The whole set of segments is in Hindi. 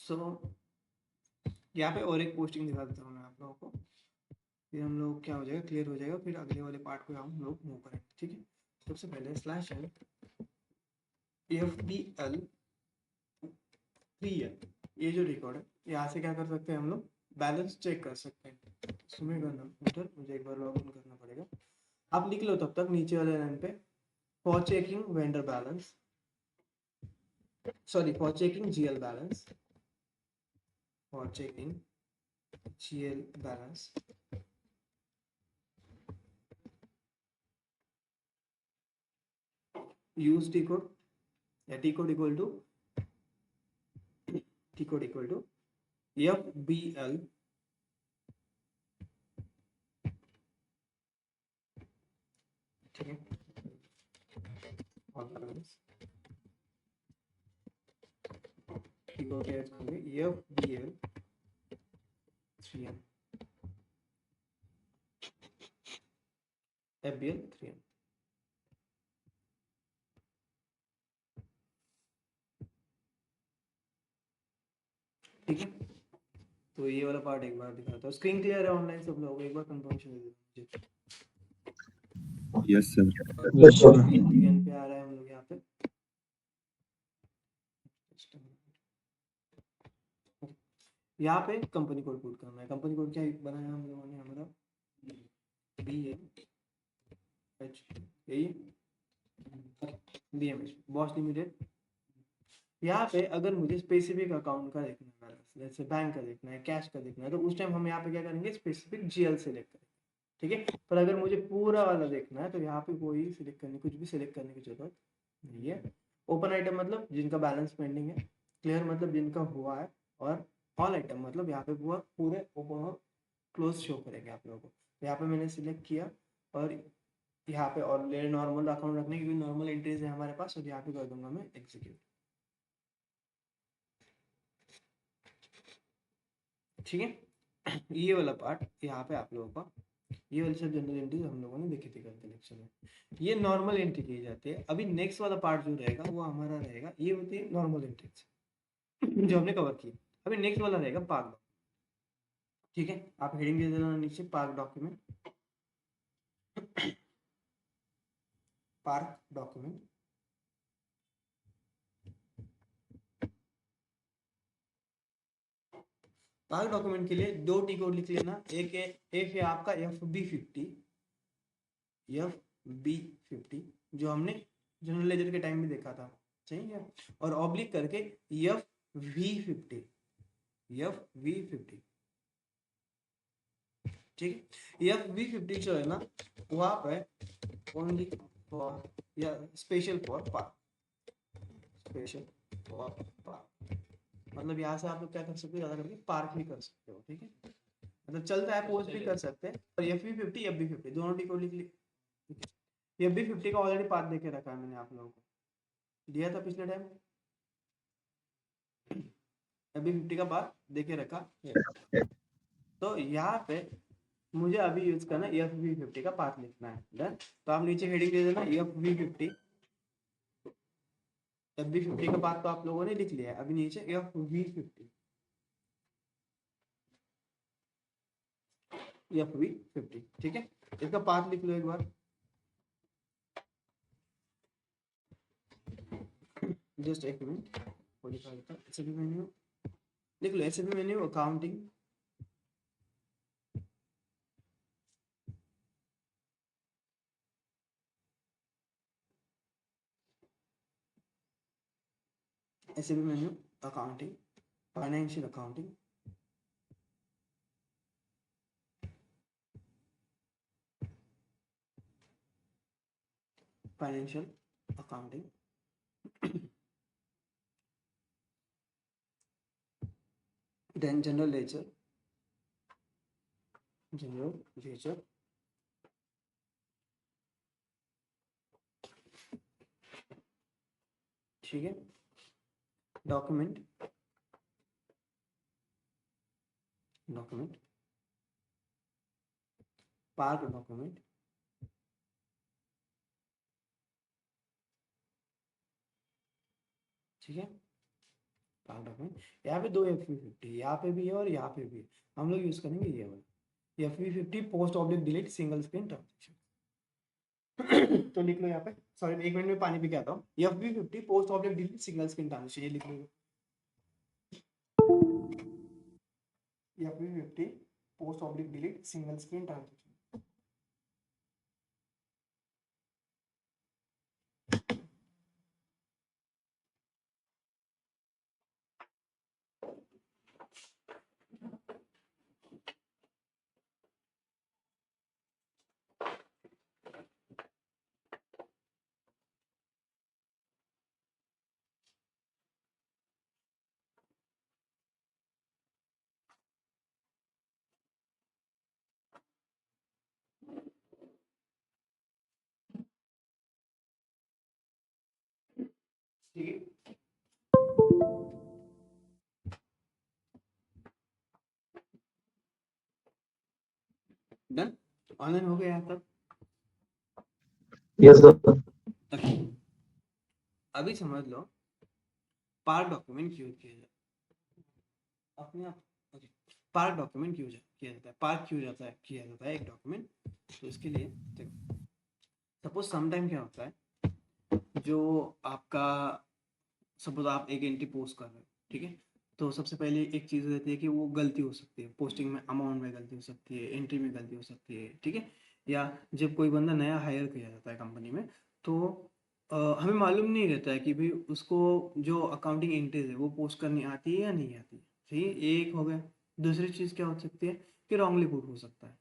सो यहाँ पे और एक पोस्टिंग दिखा देता हूँ मैं आप लोगों को, फिर हम लोग क्या हो जाएगा, क्लियर हो जाएगा, फिर अगले वाले पार्ट को हम लोग मूव करेंगे। ठीक है, सबसे पहले /n FBL 3L, ये जो रिकॉर्ड है, यहाँ से क्या कर सकते हैं हम लोग, बैलेंस चेक कर सकते हैं। इसमें करना उधर मुझे एक बार लॉग इन करना पड़ेगा। आप लिख लो तब तक नीचे वाले लाइन पे, for checking vendor balance, sorry for checking GL balance, for checking GL balance, use T code, या T code equal to FBL ठीक है, और बैलेंस T code क्या है, FBL 3M, FBL 3M। ठीक है, तो ये वाला पार्ट एक बार दिखाता हूँ। स्क्रीन क्लियर है ऑनलाइन सब लोग, एक बार कंफर्मेशन दे दो मुझे। Yes sir. TN पे आ रहा है हम लोग यहाँ पे, यहाँ पे कंपनी कोड पुट करना है। कंपनी कोड क्या बनाया हम लोगों ने, हमारा BMH बॉस लिमिटेड। यहाँ पे अगर मुझे स्पेसिफिक अकाउंट का देखना है बैलेंस, जैसे बैंक का देखना है, कैश का देखना है, तो उस टाइम हम यहाँ पे क्या करेंगे, स्पेसिफिक GL सेलेक्ट करेंगे। ठीक है, पर अगर मुझे पूरा वाला देखना है तो यहाँ पे कोई सिलेक्ट करने, कुछ भी सिलेक्ट करने की जरूरत नहीं है। ओपन आइटम मतलब जिनका बैलेंस पेंडिंग है, क्लियर मतलब जिनका हुआ है, और ऑल आइटम मतलब यहाँ पे पूरे ओपन और क्लोज शो करेंगे आप लोगों को। यहाँ पे मैंने सिलेक्ट किया, और यहाँ पे और नॉर्मल अकाउंट रखने की नॉर्मल एंट्रीज है हमारे पास, और यहाँ पे कर दूंगा मैं एग्जीक्यूट। ठीक है, ये वाला पार्ट यहाँ पे आप लोगों का, ये वाली सब जनरल एंट्रीज हम लोगों ने देखी थी कल के लेक्चर में, ये नॉर्मल एंट्री की जाती है। अभी नेक्स्ट वाला पार्ट जो रहेगा वो हमारा रहेगा, ये होती है नॉर्मल एंट्रीज जो हमने कवर की। अभी नेक्स्ट वाला रहेगा पार्क डॉक्यूमेंट। ठीक है, आप हेडिंग दे देना नीचे, park document, park document. Park document के लिए 2 टी कोड लिख लेना, एक है आपका FB50 जो हमने जनरल लेजर के टाइम में देखा था, सही है, और ऑब्लिक करके FV50, ठीक है। FV50 जो है ना, वहां पे ओनली फॉर या special for park, special for park, मतलब यहाँ से आप लोग क्या कर सकते हो, ज्यादा करके पार्क भी कर सकते हो। ठीक है, मतलब चलता है, पोस्ट भी कर सकते हैं। और FV50 FB50 दोनों टी को लिख ली। FB50 का ऑलरेडी पार्ट देके रखा है मैंने आप लोगों को, दिया था पिछले टाइम। FB50 का पार्ट देके रखा है, तो यहाँ पे मुझे अभी यूज करना FV50 का पार्ट लिखना है। डन, तो आप नीचे हेडिंग दे देना FV50। FB50 का पार्ट तो आप लोगों ने लिख लिया है, अभी नीचे FV50। ठीक है, इसका पार्ट लिख लो एक बार, जस्ट एक मिनट, SAP मेन्यू लिख लो, SAP menu accounting, SAP menu accounting, financial accounting, financial accounting, then general ledger, ठीक है, डॉक्यूमेंट, पार्क डॉक्यूमेंट, ठीक है, पार्क डॉक्यूमेंट। यहाँ पे दो FV50, यहाँ पे भी है और यहाँ पे भी है, हम लोग यूज करेंगे ये वाला FV50 post oblique delete single screen transaction. तो लिख लो यहाँ पे, सॉरी 1 मिनट में पानी पी के आता हूँ। FV50 post oblique delete single screen transaction, ये लिख लो। FV50 post oblique delete single screen transaction. ठीक है, डन, ऑनलाइन हो गया यहाँ तक? Yes sir. अभी समझ लो पार्क डॉक्यूमेंट क्यों किया जाता है अपने आप। ओके, पार्क डॉक्यूमेंट क्यों किया जाता है, पार्क क्यों किया जाता है एक डॉक्यूमेंट। तो इसके लिए देखो, सपोज समटाइम क्या होता है, जो आपका सपोज आप एक एंट्री पोस्ट कर रहे हो, ठीक है, तो सबसे पहले एक चीज़ रहती है कि वो गलती हो सकती है, पोस्टिंग में अमाउंट में गलती हो सकती है, एंट्री में गलती हो सकती है, ठीक है। या जब कोई बंदा नया हायर किया जाता है कंपनी में, तो हमें मालूम नहीं रहता है कि भाई उसको जो अकाउंटिंग एंट्रीज है वो पोस्ट करनी आती है या नहीं आती है, ठीक है, ये एक हो गया। दूसरी चीज़ क्या हो सकती है कि रॉन्गली पुट हो सकता है,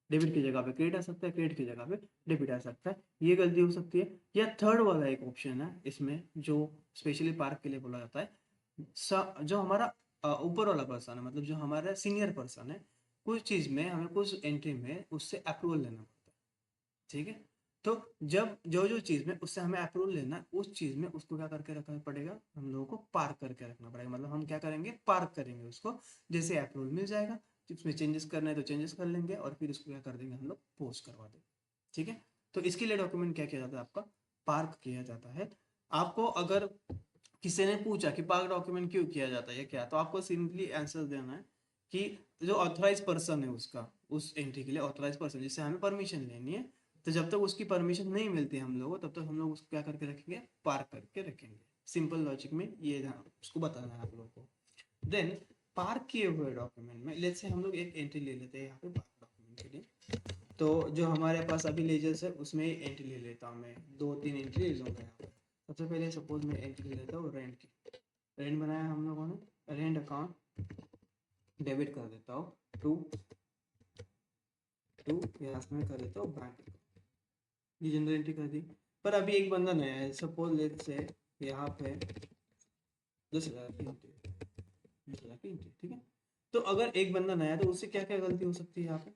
डेबिट की जगह पे क्रेडिट आ सकता है, क्रेडिट की जगह पे डेबिट आ सकता है, ये गलती हो सकती है। या थर्ड वाला एक ऑप्शन है इसमें जो स्पेशली पार्क के लिए बोला जाता है, जो हमारा ऊपर वाला पर्सन है, मतलब जो हमारा सीनियर पर्सन है, कुछ चीज़ में हमें कुछ एंट्री में उससे अप्रूवल लेना पड़ता है, ठीक है। तो जब जो जो चीज़ में उससे हमें अप्रूवल लेना है, उस चीज़ में उसको क्या करके रखना पड़ेगा, हम लोगों को पार्क करके रखना पड़ेगा। मतलब हम क्या करेंगे, पार्क करेंगे उसको, जैसे अप्रूवल मिल जाएगा, उसमें चेंजेस करना है तो चेंजेस कर लेंगे, और फिर उसको क्या कर देंगे, हम लोग पोस्ट करवा देंगे, ठीक है। तो इसके लिए डॉक्यूमेंट क्या किया जाता है, आपका पार्क किया जाता है। आपको अगर किसी ने पूछा कि पार्क डॉक्यूमेंट क्यों किया जाता है या क्या, तो आपको सिंपली आंसर देना है कि जो ऑथराइज पर्सन है उसका, उस एंट्री के लिए ऑथराइज पर्सन जिससे हमें परमिशन लेनी है, तो जब तक उसकी परमिशन नहीं मिलती हम लोगों को, तब तक हम लोग उसको क्या करके रखेंगे, पार्क करके रखेंगे। सिंपल लॉजिक में ये उसको बताना है आप लोगों को। देन पार्क किए हुए डॉक्यूमेंट में लेट्स से हम लोग एक एंट्री ले लेते हैं यहाँ पे पार्क डॉक्यूमेंट के लिए। तो जो हमारे पास अभी लेजर्स है उसमें एंट्री ले लेता हूँ मैं, 2-3 एंट्री ले लूँगा यहाँ पे। सबसे पहले सपोज मैं एंट्री ले लेता हूँ रेंट की। रेंट बनाया हम लोगों ने, रेंट अकाउंट डेबिट कर देता हूँ टू यहाँ में कर देता हूँ बैंक, ये जनरल एंट्री कर दी। पर अभी एक बंदा नया है, सपोज लेट्स से यहाँ पे 10,000 की एंट्री, 10,000 की एंट्री, ठीक है। तो अगर एक बंदा नया है तो उससे क्या क्या गलती हो सकती है यहाँ पे।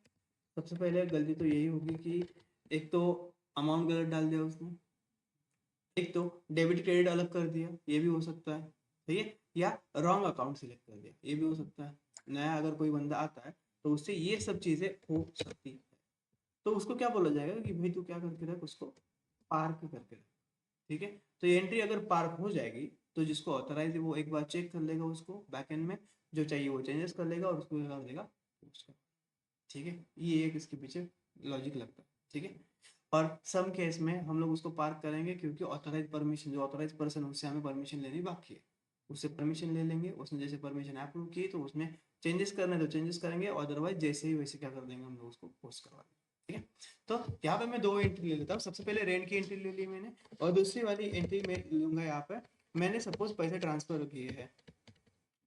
सबसे पहले गलती तो यही होगी कि एक तो अमाउंट गलत डाल दिया उसने, एक तो डेबिट क्रेडिट अलग कर दिया, ये भी हो सकता है, ठीक है। या रॉन्ग अकाउंट सिलेक्ट कर दिया, ये भी हो सकता है। नया अगर कोई बंदा आता है तो उससे ये सब चीज़ें हो सकती है। तो उसको क्या बोला जाएगा कि भाई तू क्या करके रख, उसको पार्क करके रख, ठीक है। तो ये एंट्री अगर पार्क हो जाएगी तो जिसको ऑथराइज है वो एक बार चेक कर लेगा उसको बैक एंड में, जो चाहिए वो चेंजेस कर लेगा और उसको कर देगा उसका, ठीक है। ये एक इसके पीछे लॉजिक लगता है, ठीक है। और सम केस में हम लोग उसको पार्क करेंगे क्योंकि ऑथराइज परमिशन, जो ऑथराइज पर्सन है उससे हमें परमिशन लेनी बाकी है, उससे परमिशन ले लेंगे, उसने जैसे परमिशन अप्रूव की तो उसमें चेंजेस करना है तो चेंजेस करेंगे, अदरवाइज जैसे ही वैसे क्या कर देंगे, हम लोग उसको पोस्ट करवा देंगे, ठीक है। तो यहाँ पे मैं दो एंट्री ले लेता हूँ। सबसे पहले रेंट की एंट्री ले ली मैंने, और दूसरी वाली एंट्री में लूंगा यहाँ पे मैंने सपोज पैसे ट्रांसफर किए हैं,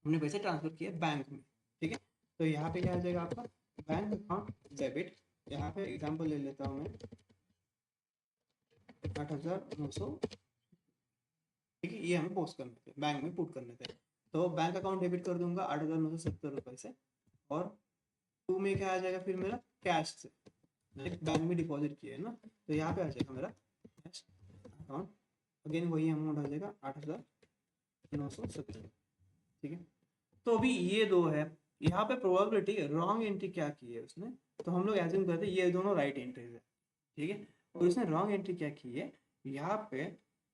हमने पैसे ट्रांसफर किए बैंक में, ठीक है। तो यहाँ पे क्या आ जाएगा आपका बैंक अकाउंट डेबिट, यहाँ पे एग्जांपल ले लेता हूँ मैं 8,900, ठीक है, ये हमें पोस्ट करने थे, बैंक में पुट करने थे। तो बैंक अकाउंट डेबिट कर दूंगा 8,970 रुपए से, और टू में क्या आ जाएगा फिर मेरा कैश से, बैंक में डिपॉजिट किया है ना, तो यहाँ पे आ जाएगा मेरा कैश अकाउंट, अगेन वही अमाउंट आ जाएगा 8,970, ठीक है। तो अभी ये दो है, यहाँ पे प्रोबेबिलिटी रॉन्ग एंट्री क्या की है उसने, तो हम लोग एज्यूम करते हैं ये दोनों राइट एंट्रीज है, ठीक है। और उसने रॉन्ग एंट्री क्या की है, यहाँ पे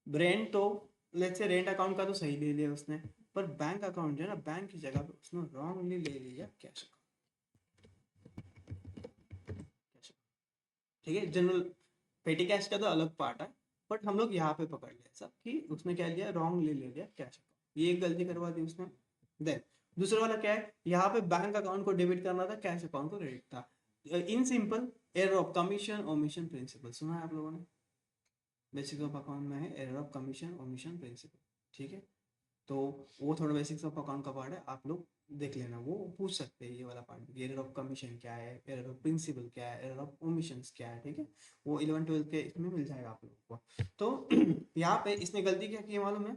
रेंट तो लेट्स से रेंट अकाउंट का तो सही ले लिया उसने, पर बैंक अकाउंट जो है ना, बैंक की जगह पे उसने रॉन्गली ले लिया कैश अकाउंट। ठीक है, जनरल पेटी कैश का तो अलग पार्ट है, बट हम लोग यहाँ पे पकड़ लिया सब कि उसने क्या लिया, रॉन्ग ले लिया कैश अकाउंट, ये एक गलती करवा दी उसने। देन दूसरा वाला क्या है, यहाँ पे बैंक अकाउंट को डेबिट करना था, कैश अकाउंट को क्रेडिट था। In simple error of commission omission principle सुना है आप लोगों ने, बेसिक्स ऑफ अकाउंट में है error of commission omission principle. ठीक है, तो वो थोड़ा बेसिक्स ऑफ अकाउंट का पार्ट है, आप लोग देख लेना, वो पूछ सकते हैं ये वाला पार्ट, एरर ऑफ कमीशन क्या है, एरर ऑफ प्रिंसिपल क्या है, एरर ऑफ ओमिशन क्या है। ठीक है, वो 11-12 के इसमें मिल जाएगा आप लोगों को। तो यहाँ पे इसने गलती क्या की मालूम है,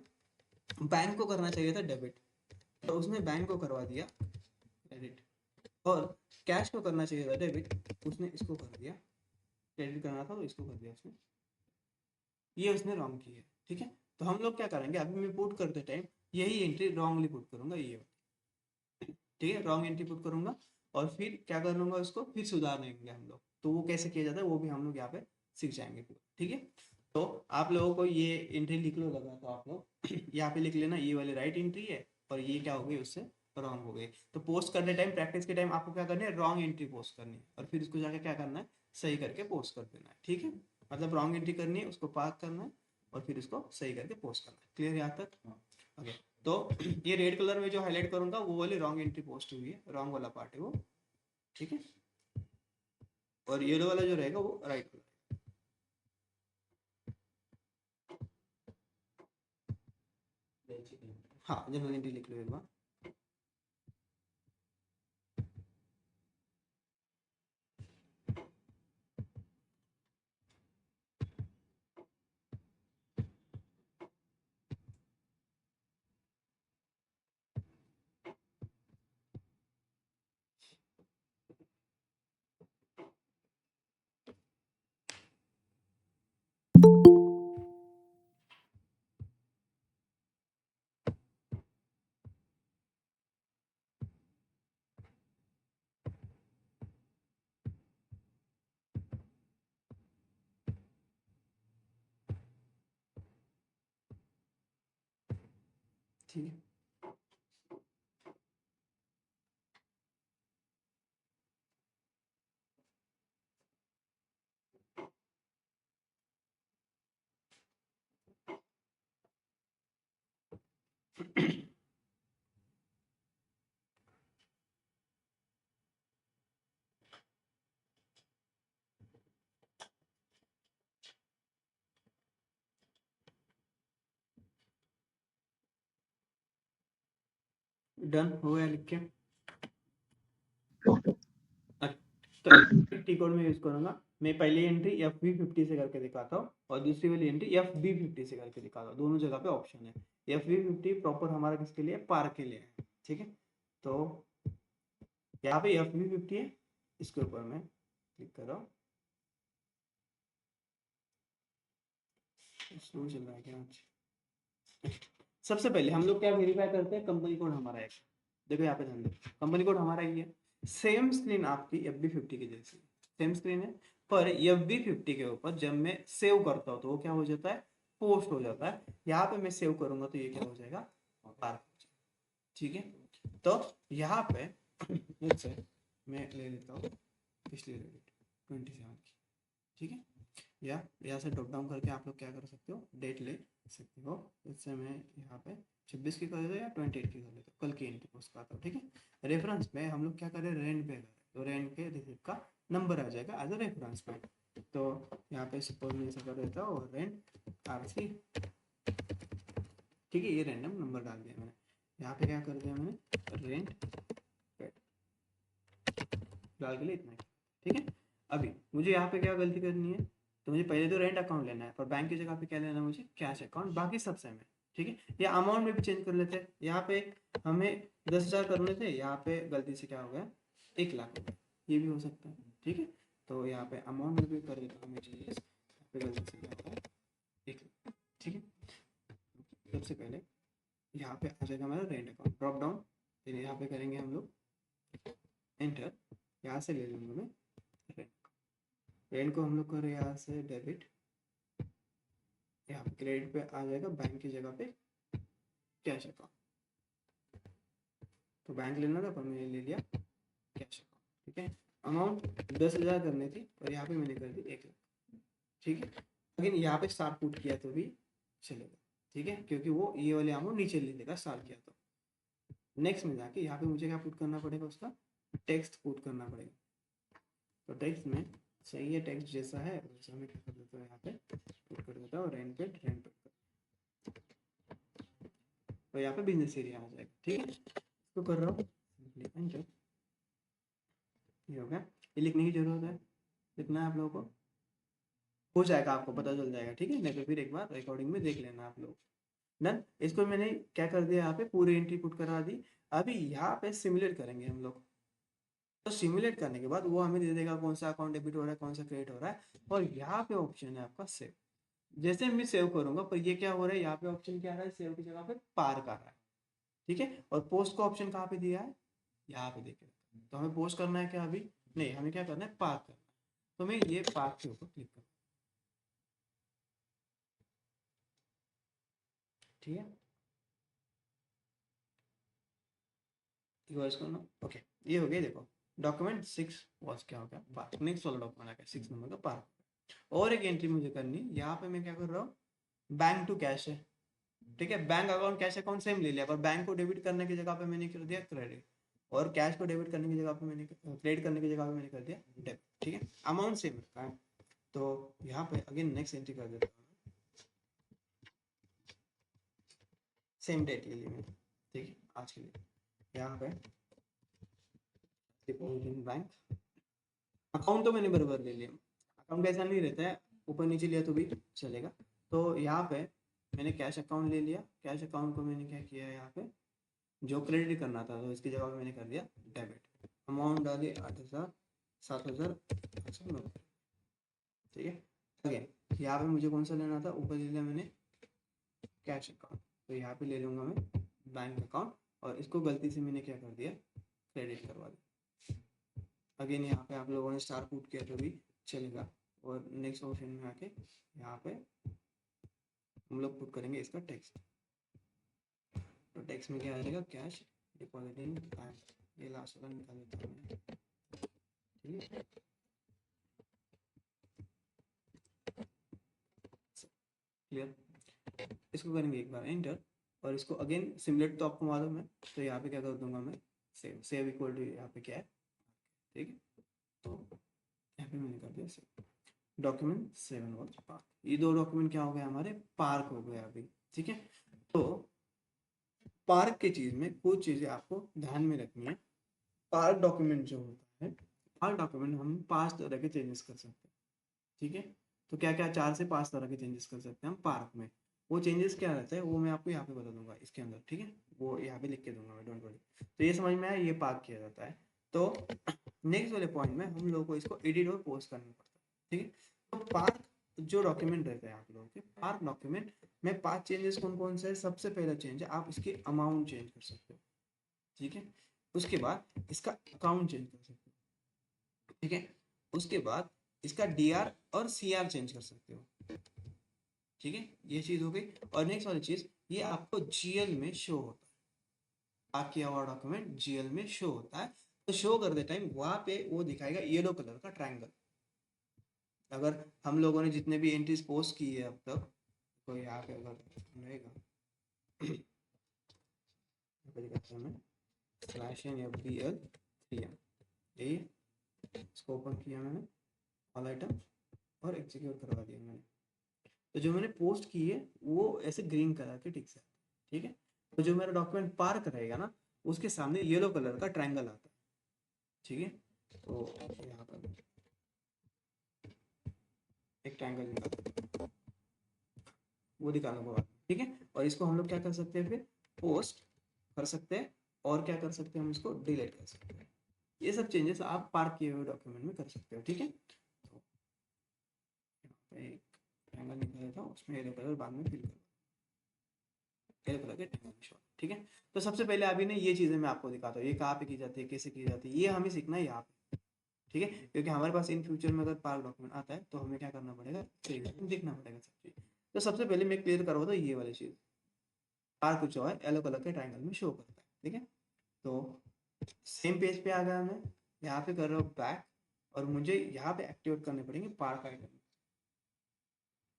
बैंक को करना चाहिए था डेबिट, तो उसने बैंक को करवा दिया क्रेडिट, और कैश को करना चाहिए था डेबिट, उसने इसको कर दिया क्रेडिट, करना था तो इसको कर दिया उसने, ये उसने रॉन्ग की है। ठीक है, तो हम लोग क्या करेंगे, अभी मैं पुट करते टाइम यही एंट्री रॉन्गली पुट करूंगा, ये ठीक है, रॉन्ग एंट्री पुट करूंगा, और फिर क्या कर लूंगा उसको, फिर सुधार लेंगे हम लोग, तो वो कैसे किया जाता है वो भी हम लोग यहाँ पे सीख जाएंगे पूरा। ठीक है, तो आप लोगों को ये एंट्री लिख लो लगा, तो आप लोग यहाँ पे लिख लेना, ये वाली राइट एंट्री है, और ये क्या हो गई उससे रॉन्ग हो गई। तो पोस्ट करने टाइम, प्रैक्टिस के टाइम आपको क्या करना है, रॉन्ग एंट्री पोस्ट करनी है, और फिर उसको जाके क्या करना है, सही करके पोस्ट कर देना है। ठीक है, मतलब रॉन्ग एंट्री करनी है, उसको पार्क करना है, और फिर उसको सही करके पोस्ट करना है। क्लियर यहाँ तक? ओके, तो ये रेड कलर में जो हाईलाइट करूंगा वो वाली रॉन्ग एंट्री पोस्ट हुई है, रॉन्ग वाला पार्ट है वो। ठीक है, और येलो वाला जो रहेगा वो राइट कलर। हाँ, जनरल एंट्री लिख लो एक बार। ठीक है, डन हो गया लिख के। तो टी कोड में यूज करूंगा मैं, पहली एंट्री FB50 से करके दिखाता हूँ, और दूसरी वाली एंट्री FB50 से करके दिखाता हूँ, दोनों जगह पे ऑप्शन है। FB50 प्रॉपर हमारा किसके लिए, पार के लिए है। ठीक है, तो यहाँ पे FB50 है, इसके ऊपर मैं क्लिक कर रहा हूँ, स्लो चल रहा है क्या? सबसे पहले हम लोग क्या वेरीफाई करते हैं, कंपनी कोड हमारा है। देखो यहाँ पे ध्यान दो, कंपनी कोड हमारा ही है, सेम स्क्रीन आपकी FB50 की जैसी सेम स्क्रीन है, पर FB50 के ऊपर जब मैं सेव करता हूँ तो वो क्या हो जाता है, पोस्ट हो जाता है। यहाँ पे मैं सेव करूंगा तो ये क्या हो जाएगा, पार्क हो जाएगा। ठीक है, तो यहाँ पे मैं ले लेता हूँ पिछली डेट 27 की। ठीक है, या यहाँ से ड्रॉप डाउन करके आप लोग क्या कर सकते हो, डेट ले सकते हो। इससे मैं यहाँ पे 26 की कर दो या 28 की कर लेता हूँ, कल की एंट्री पोस्ट करता हूँ। ठीक है, रेफरेंस में हम लोग क्या करें, रेंट पे करें, तो रेंट के रिसिप्ट का नंबर आ जाएगा एज अ रेफरेंस पे। तो यहाँ पे सपोज मैं ऐसा कर देता हूँ, रेंट RC। ठीक है, ये रैंडम नंबर डाल दिया मैंने, यहाँ पे क्या कर दिया मैंने, रेंट डाल के लिए इतना ही। ठीक है, अभी मुझे यहाँ पे क्या गलती करनी है, तो मुझे पहले तो रेंट अकाउंट लेना है, पर बैंक की जगह पे क्या लेना है मुझे, कैश अकाउंट, बाकी सब सेम है। ठीक है, या अमाउंट में भी चेंज कर लेते हैं, यहाँ पे हमें 10,000 करने थे, यहाँ पे गलती से क्या हो गया, 1,00,000 हो गया, ये भी हो सकता है। ठीक है, तो यहाँ पे अमाउंट में भी कर देता हूँ मैं चेंजेस, यहाँ पे गलती से क्या होगा, 1,00,000। ठीक है, सबसे पहले यहाँ पे आ जाएगा हमारा रेंट अकाउंट, ड्रॉप डाउन, फिर यहाँ पे करेंगे हम लोग एंटर, यहाँ से ले लूँगा मैं रेंट, रेंट को हम लोग करें यहाँ से डेबिट, यहाँ पे क्रेडिट पे आ जाएगा बैंक की जगह पे कैश अकाउंट। तो बैंक लेना था पर मैंने ले लिया कैश अकाउंट। ठीक है, अमाउंट 10,000 करनी थी और यहाँ पे मैंने कर दी 1 लाख। ठीक है, लेकिन यहाँ पे स्टार पुट किया तो भी चलेगा। ठीक है, क्योंकि वो ये वाले अमाउंट नीचे ले लेगा स्टार किया तो। नेक्स्ट में जाके यहाँ पे मुझे क्या पुट करना पड़ेगा, उसका टेक्स्ट पुट करना पड़ेगा। तो टेक्स्ट में सही है, टेक्स्ट जैसा है वैसा मैं क्या कर देता हूँ, यहाँ पे पुट कर देता हूँ रेंट पे, तो यहाँ पे बिजनेस एरिया आ जाएगा। ठीक है, इसको कर रहा हूँ एंटर। ये हो गया, ये लिखने की जरूरत है, लिखना है आप लोगों को, हो जाएगा, आपको पता चल जाएगा। ठीक है, नहीं तो फिर एक बार रिकॉर्डिंग में देख लेना आप लोग। डन, इसको मैंने क्या कर दिया, यहाँ पे पूरी एंट्री पुट करा दी। अभी यहाँ पे सिमुलेट करेंगे हम लोग। तो सिमुलेट करने के बाद वो हमें दे देगा कौन सा अकाउंट डेबिट हो रहा है, कौन सा क्रेडिट हो रहा है, और यहाँ पे ऑप्शन है आपका सेव। जैसे मैं सेव करूंगा पर ये क्या हो रहा है, यहाँ पे ऑप्शन क्या आ रहा है, सेव की जगह पे पार्क आ रहा है। ठीक है, और पोस्ट का ऑप्शन कहाँ पे दिया है, यहाँ पे देखिए। तो हमें पोस्ट करना है क्या, अभी नहीं, हमें क्या करना है, पार्क करना है। तो मैं ये पार्क के ऊपर क्लिक करूँ। ठीक है, ओके, ये हो गया। देखो डॉक्यूमेंट 6 वॉज क्या हो गया, पार्क। नेक्स्ट वाला डॉक्यूमेंट आ गया 6 नंबर का, पार्क। और एक एंट्री मुझे करनी, यहाँ पे मैं क्या कर रहा हूँ, बैंक टू कैश है। ठीक है, bank account cash account same ले लिया, पर बैंक को डेबिट करने की जगह पे मैंने कर दिया क्रेडिट, और कैश को डेबिट करने की जगह पे मैंने क्रेडिट करने की जगह पे मैंने कर दिया डेबिट। ठीक है, अमाउंट सेम रखा है। तो यहाँ पे अगेन नेक्स्ट एंट्री कर देता हूँ, सेम डेट ले ली मैंने। ठीक है, आज के लिए यहाँ पे डिपॉजिट बैंक अकाउंट तो मैंने बराबर ले लिया। अकाउंट ऐसा नहीं रहता है, ऊपर नीचे लिया तो भी चलेगा। तो यहाँ पे मैंने कैश अकाउंट ले लिया, कैश अकाउंट को मैंने क्या किया, यहाँ पे जो क्रेडिट करना था तो इसकी जगह पे मैंने कर दिया डेबिट। अमाउंट डाली 8,000, 7,000, 890। ठीक है, अगेन यहाँ पे मुझे कौन सा लेना था, ऊपर ले लिया मैंने कैश अकाउंट, तो यहाँ पे ले लूँगा मैं बैंक अकाउंट, और इसको गलती से मैंने क्या कर दिया, क्रेडिट करवा दिया। अगेन यहाँ पे आप लोगों ने स्टार पुट किया तो भी चलेगा। और नेक्स्ट ऑप्शन में आके यहाँ पे हम लोग पुट करेंगे इसका टेक्स्ट। तो टेक्स्ट में क्या आ जाएगा, कैश डिपॉजिटिंग बैंक। ये लास्ट वाला निकाल देता हूँ मैं। ठीक है, क्लियर। इसको करेंगे एक बार एंटर, और इसको अगेन सिमुलेट तो आपको मालूम है, तो यहाँ पे क्या कर दूंगा मैं, सेव। सेव इक्वल टू यहाँ पे क्या है, ठीक है, तो यहाँ पे मैंने कर दिया सेव। Document 7 was park. ये दो डॉक्यूमेंट क्या हो गया, हमारे पार्क हो गया अभी। ठीक है, तो पार्क की चीज में कुछ चीजें आपको ध्यान में रखनी है। पार्क डॉक्यूमेंट जो होता है, पार्क डॉक्यूमेंट हम 5 तरह के चेंजेस कर सकते हैं। ठीक है, तो क्या क्या 4 से 5 तरह के चेंजेस कर सकते हैं हम पार्क में। वो चेंजेस क्या रहता है वो मैं आपको यहाँ पे बता दूंगा इसके अंदर। ठीक है, वो यहाँ पे लिख के दूंगा मैं, डोंट वरी। तो ये समझ में आया, ये पार्क किया जाता है। तो नेक्स्ट वाले पॉइंट में हम लोगों को इसको एडिट और पोस्ट करना पड़ता है। ठीक है, तो पार्क जो डॉक्यूमेंट रहता है आप लोगों के, पार्क डॉक्यूमेंट में 5 चेंजेस कौन कौन से है। सबसे पहला चेंज है, आप इसकी अमाउंट चेंज कर सकते हो। ठीक है, उसके बाद इसका अकाउंट चेंज कर सकते हो। ठीक है, उसके बाद इसका डीआर और सीआर चेंज कर सकते हो। ठीक है, ये चीज हो गई। और नेक्स्ट वाली चीज, ये आपको जीएल में शो होता है। पार्क किया हुआ डॉक्यूमेंट जीएल में शो होता है। तो शो करते टाइम वहां पे वो दिखाएगा येलो कलर का ट्रायंगल। अगर हम लोगों ने जितने भी एंट्रीज पोस्ट की है अब तक, तो यहाँ पे अगर रहेगा यही इसको ओपन किया मैंने, ऑल आइटम, और एग्जीक्यूट करवा दिया मैंने। तो जो मैंने पोस्ट की है वो ऐसे ग्रीन कलर के टिक से, ठीक है। तो जो मेरा डॉक्यूमेंट पार्क रहेगा ना, उसके सामने येलो कलर का ट्रायंगल आता है। ठीक है, तो यहाँ पर एक ट्रायंगल निकाल, वो दिखाना होगा। ठीक है, और इसको हम लोग क्या कर सकते हैं, फिर पोस्ट कर सकते हैं, और क्या कर सकते हैं, हम इसको डिलीट कर सकते हैं। ये सब चेंजेस आप पार्क किए हुए डॉक्यूमेंट में कर सकते हो। ठीक है, तो एक ट्रायंगल निकाल देता हूँ, उसमें येलो कलर बाद में फिल कर, येलो कलर के ट्रायंगल। ठीक है, तो सबसे पहले अभी ने ये चीजें मैं आपको दिखाता हूँ, ये कहाँ पे की जाती है, कैसे की जाती है, ये हमें सीखना है यहाँ पे। ठीक है, क्योंकि हमारे पास इन फ्यूचर में अगर पार्क डॉक्यूमेंट आता है तो हमें क्या करना पड़ेगा, देखना पड़ेगा सब चीज। तो सबसे पहले मैं क्लियर करवा दो ये वाली चीज, पार्क जो है येलो कलर के ट्रायंगल में शो करता है। ठीक है, तो सेम पेज पे आ गया मैं, यहाँ पे कर रहा हूँ बैक, और मुझे यहाँ पे एक्टिवेट करने पड़ेंगे पार्क आइटम।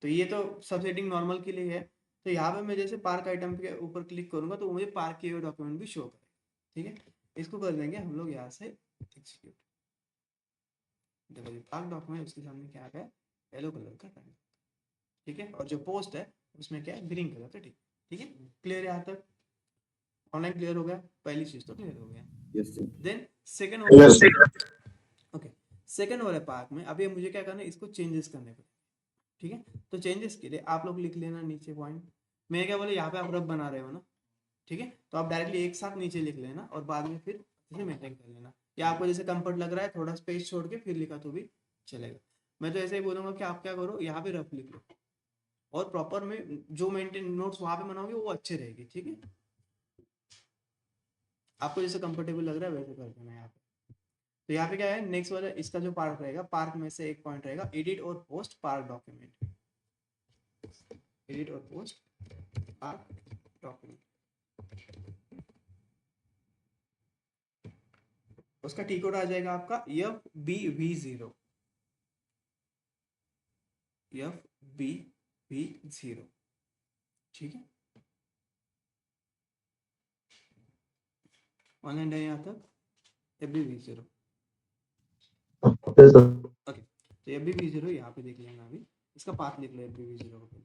तो ये तो सब सेटिंग नॉर्मल के लिए है। तो यहाँ पे मैं जैसे पार्क आइटम के ऊपर क्लिक करूंगा तो मुझे पार्क किए हुए डॉक्यूमेंट भी शो करेगा। ठीक है, इसको कर देंगे हम लोग यहाँ से एग्जीक्यूट। देखो ये पार्क डॉक्यूमेंट, उसके सामने क्या आ गया, येलो कलर का टैग। ठीक है, और जो पोस्ट है उसमें क्या है, ग्रीन कलर का। ठीक है, क्लियर है यहाँ तक? ऑनलाइन क्लियर हो गया, पहली चीज तो क्लियर हो गया। देन सेकंड ओके, सेकंड वाले पार्ट में अभी मुझे क्या करना है, इसको चेंजेस करने पड़े। ठीक है, तो चेंजेस के लिए आप लोग लिख लेना नीचे पॉइंट। मैं क्या बोले, यहाँ पे आप रब बना रहे हो ना, ठीक है, तो आप डायरेक्टली एक साथ नीचे लिख लेना और बाद में फिर इसे मेंटेन कर लेना, या आपको जैसे कंफर्ट लग रहा है थोड़ा स्पेस छोड़ के फिर लिखा तो भी चलेगा। मैं तो ऐसे ही बोलूंगा कि आप क्या करो, यहाँ पे रफ लिख लो, और प्रॉपर में जो मेंटेन नोट्स वहां पे बनाओगे वो अच्छे रहेगी। ठीक है, आपको जैसे कंफर्टेबल लग रहा है वैसे कर देना यहाँ पे। तो यहाँ पे क्या है, नेक्स्ट वाला इसका जो पार्ट रहेगा, पार्क में से एक पॉइंट रहेगा एडिट और पोस्ट पार्क डॉक्यूमेंट। एडिट और पोस्ट पार्क डॉक्यूमेंट, उसका टी कोड आ जाएगा आपका FBV0, FBV0। ठीक है, ऑनलाइन है यहाँ तक, FBV0। ओके, तो FBV0 यहाँ पे देख लेना, अभी इसका पाथ लिख लो FBV0 को पहले।